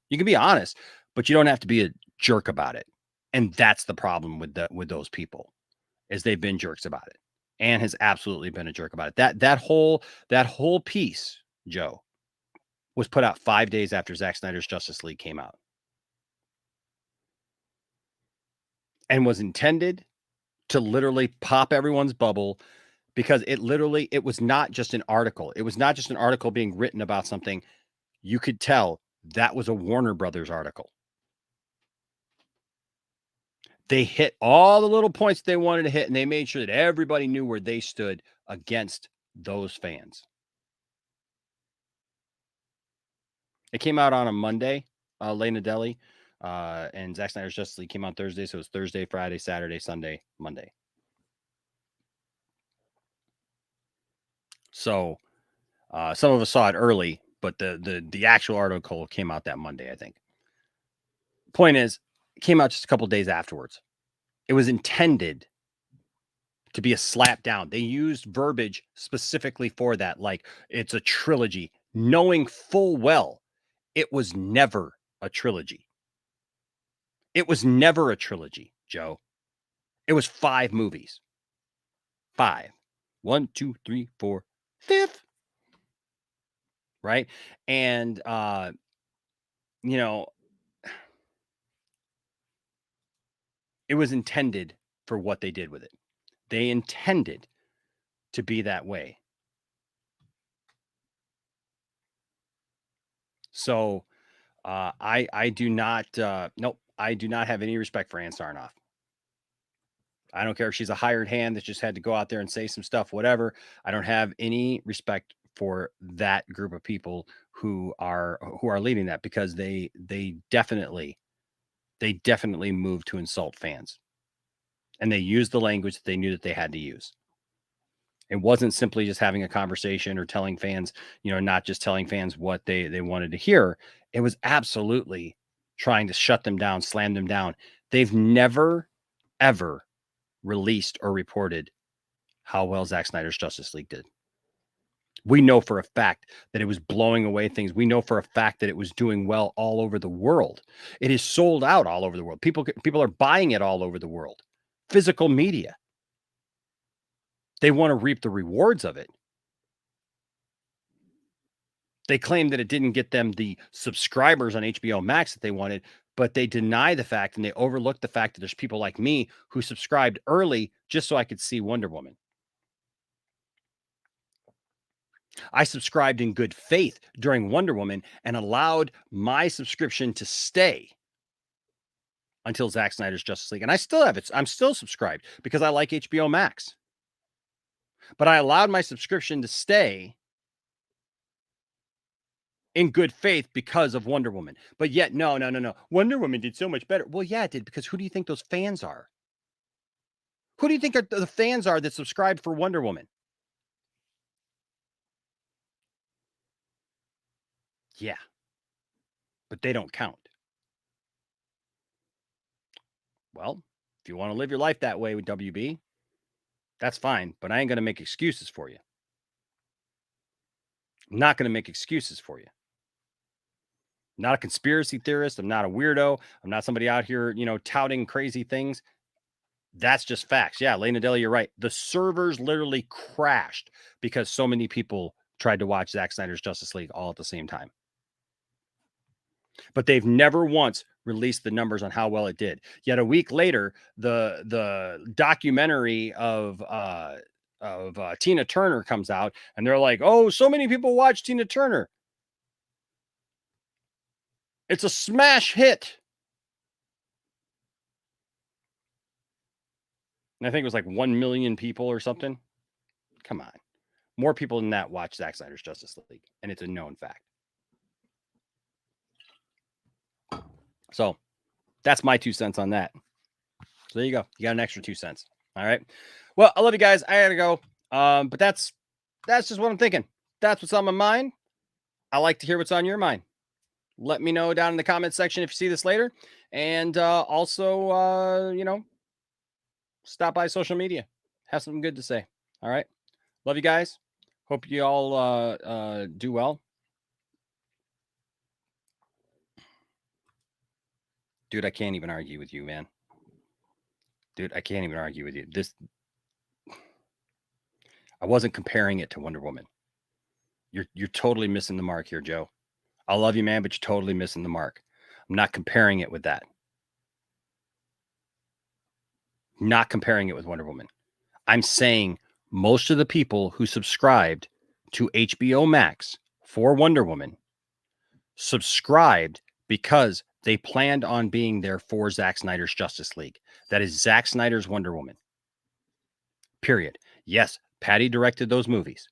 You can be honest, but you don't have to be a jerk about it. And that's the problem with those people, is they've been jerks about it. Anne has absolutely been a jerk about it. That whole piece, Joe, was put out 5 days after Zack Snyder's Justice League came out, and was intended to literally pop everyone's bubble, because it was not just an article. It was not just an article being written about something. you could tell that was a Warner Brothers article. They hit all the little points they wanted to hit, and they made sure that everybody knew where they stood against those fans. It came out on a Monday, Lena Deli, and Zack Snyder's Justice League came out Thursday, so it was Thursday, Friday, Saturday, Sunday, Monday. So some of us saw it early, but the actual article came out that Monday, I think. Point is, it came out just a couple days afterwards. It was intended to be a slap down. They used verbiage specifically for that, like it's a trilogy, knowing full well it was never a trilogy. It was never a trilogy, Joe. It was 5 movies. 5. 1, 2, 3, 4, 5th. Right? And you know, it was intended for what they did with it. They intended to be that way. So I do not nope, I do not have any respect for Ann Sarnoff. I don't care if she's a hired hand that just had to go out there and say some stuff, whatever. I don't have any respect for that group of people who are leading that, because they definitely moved to insult fans. And they used the language that they knew that they had to use. It wasn't simply just having a conversation or telling fans, not just telling fans what they wanted to hear. It was absolutely trying to shut them down, slam them down. They've never, ever released or reported how well Zack Snyder's Justice League did. We know for a fact that it was blowing away things. We know for a fact that it was doing well all over the world. It is sold out all over the world. People are buying it all over the world. Physical media. They want to reap the rewards of it. They claim that it didn't get them the subscribers on HBO Max that they wanted, but they deny the fact and they overlook the fact that there's people like me who subscribed early just so I could see Wonder Woman. I subscribed in good faith during Wonder Woman and allowed my subscription to stay until Zack Snyder's Justice League. And I still have it. I'm still subscribed because I like HBO Max. But I allowed my subscription to stay in good faith because of Wonder Woman. But yet, no. Wonder Woman did so much better. Well, yeah, it did, because who do you think those fans are? Who do you think the fans are that subscribed for Wonder Woman? Yeah, but they don't count. Well, if you want to live your life that way with WB, that's fine, but I ain't going to make excuses for you. I'm not going to make excuses for you. I'm not a conspiracy theorist. I'm not a weirdo. I'm not somebody out here, touting crazy things. That's just facts. Yeah, Lena Deli, you're right. The servers literally crashed because so many people tried to watch Zack Snyder's Justice League all at the same time. But they've never once released the numbers on how well it did. Yet a week later, the documentary of Tina Turner comes out, and they're like, "Oh, so many people watch Tina Turner. It's a smash hit." And I think it was like 1 million people or something. Come on. More people than that watch Zack Snyder's Justice League, and it's a known fact. So that's my 2 cents on that. So there you go. You got an extra 2 cents. All right. Well, I love you guys. I gotta go. But that's just what I'm thinking. That's what's on my mind. I like to hear what's on your mind. Let me know down in the comment section if you see this later. And also, stop by social media. Have something good to say. All right. Love you guys. Hope you all do well. Dude, I can't even argue with you, man. Dude, I can't even argue with you. I wasn't comparing it to Wonder Woman. You're totally missing the mark here, Joe. I love you, man, but you're totally missing the mark. I'm not comparing it with that. Not comparing it with Wonder Woman. I'm saying most of the people who subscribed to HBO Max for Wonder Woman subscribed because they planned on being there for Zack Snyder's Justice League. That is Zack Snyder's Wonder Woman. Period. Yes, Patty directed those movies,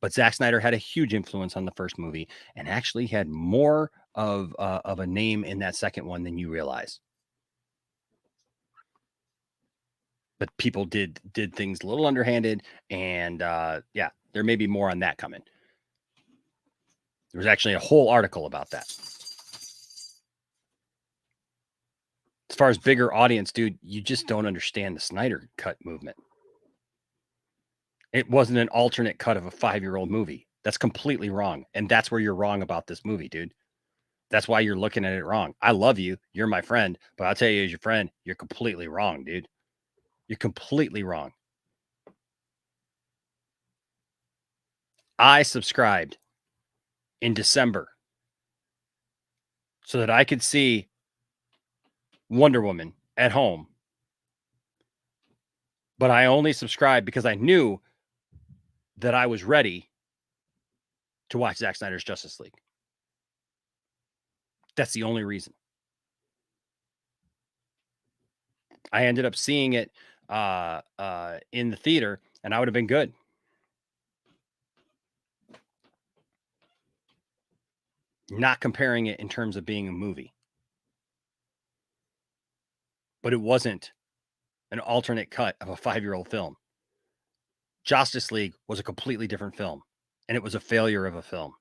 but Zack Snyder had a huge influence on the first movie and actually had more of a name in that second one than you realize. But people did things a little underhanded, and yeah, there may be more on that coming. There was actually a whole article about that. As far as bigger audience, dude, you just don't understand the Snyder Cut movement. It wasn't an alternate cut of a 5-year-old movie. That's completely wrong. And that's where you're wrong about this movie, dude. That's why you're looking at it wrong. I love you. You're my friend. But I'll tell you as your friend, you're completely wrong, dude. You're completely wrong. I subscribed in December so that I could see Wonder Woman at home. But I only subscribed because I knew that I was ready to watch Zack Snyder's Justice League. That's the only reason. I ended up seeing it in the theater, and I would have been good. Not comparing it in terms of being a movie. But it wasn't an alternate cut of a 5-year-old film. Justice League was a completely different film, and it was a failure of a film.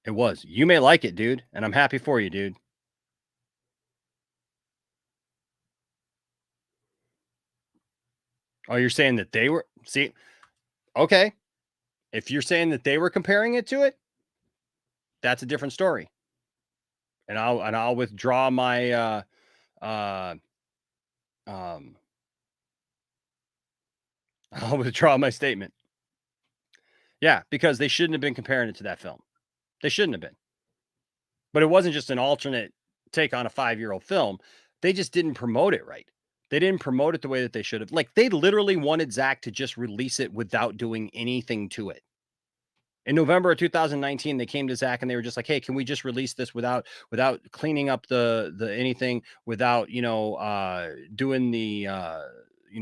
It was. You may like it, dude, and I'm happy for you, dude. Oh, you're saying that they were... See, okay. If you're saying that they were comparing it to it, that's a different story. And I'll withdraw my I'll withdraw my statement. Yeah, because they shouldn't have been comparing it to that film. They shouldn't have been. But it wasn't just an alternate take on a 5-year-old film. They just didn't promote it right. They didn't promote it the way that they should have. Like, they literally wanted Zack to just release it without doing anything to it. In November of 2019, they came to Zack and they were just like, "Hey, can we just release this without cleaning up the anything, without doing the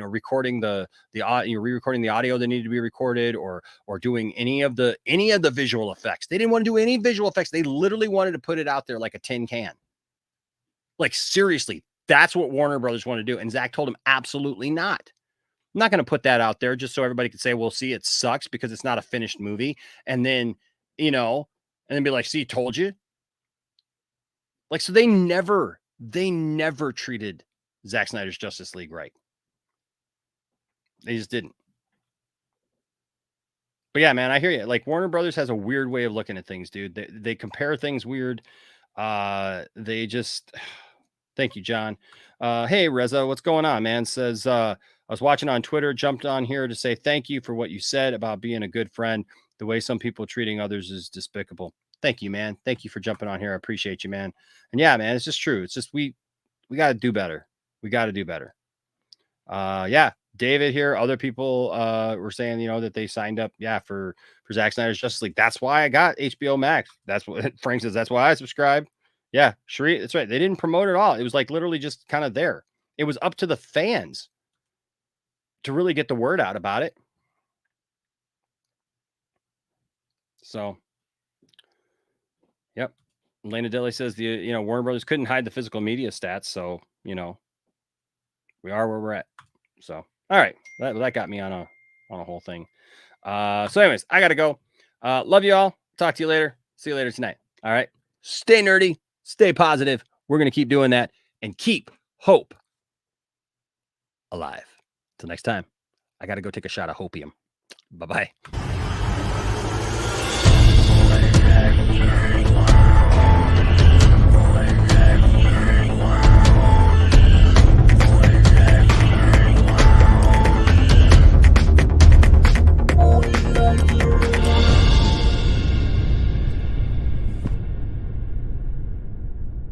recording the re-recording the audio that needed to be recorded, or doing any of the visual effects." They didn't want to do any visual effects. They literally wanted to put it out there like a tin can. Like, seriously, that's what Warner Brothers wanted to do, and Zack told him absolutely not. I'm not going to put that out there just so everybody could say, "Well, see, it sucks because it's not a finished movie." And then, and then be like, "See, told you." Like, so they never treated Zack Snyder's Justice League right. They just didn't. But yeah, man, I hear you. Like, Warner Brothers has a weird way of looking at things, dude. They compare things weird. They just... Thank you, John. Hey, Reza, what's going on, man? Says, I was watching on Twitter, jumped on here to say thank you for what you said about being a good friend. The way some people treating others is despicable. Thank you, man. Thank you for jumping on here. I appreciate you, man. And yeah, man, it's just true. It's just we got to do better. We got to do better. Yeah, David here. Other people were saying, that they signed up, for Zack Snyder's Justice League. That's why I got HBO Max. That's what Frank says. That's why I subscribed. Yeah, Sheree, that's right. They didn't promote it all. It was like literally just kind of there. It was up to the fans to really get the word out about it. So, yep. Lena Dilly says Warner Brothers couldn't hide the physical media stats, so we are where we're at. So, all right, that got me on a whole thing. So, anyways, I gotta go. Love you all. Talk to you later. See you later tonight. All right, stay nerdy. Stay positive. We're going to keep doing that and keep hope alive. Till next time, I got to go take a shot of hopium. Bye-bye.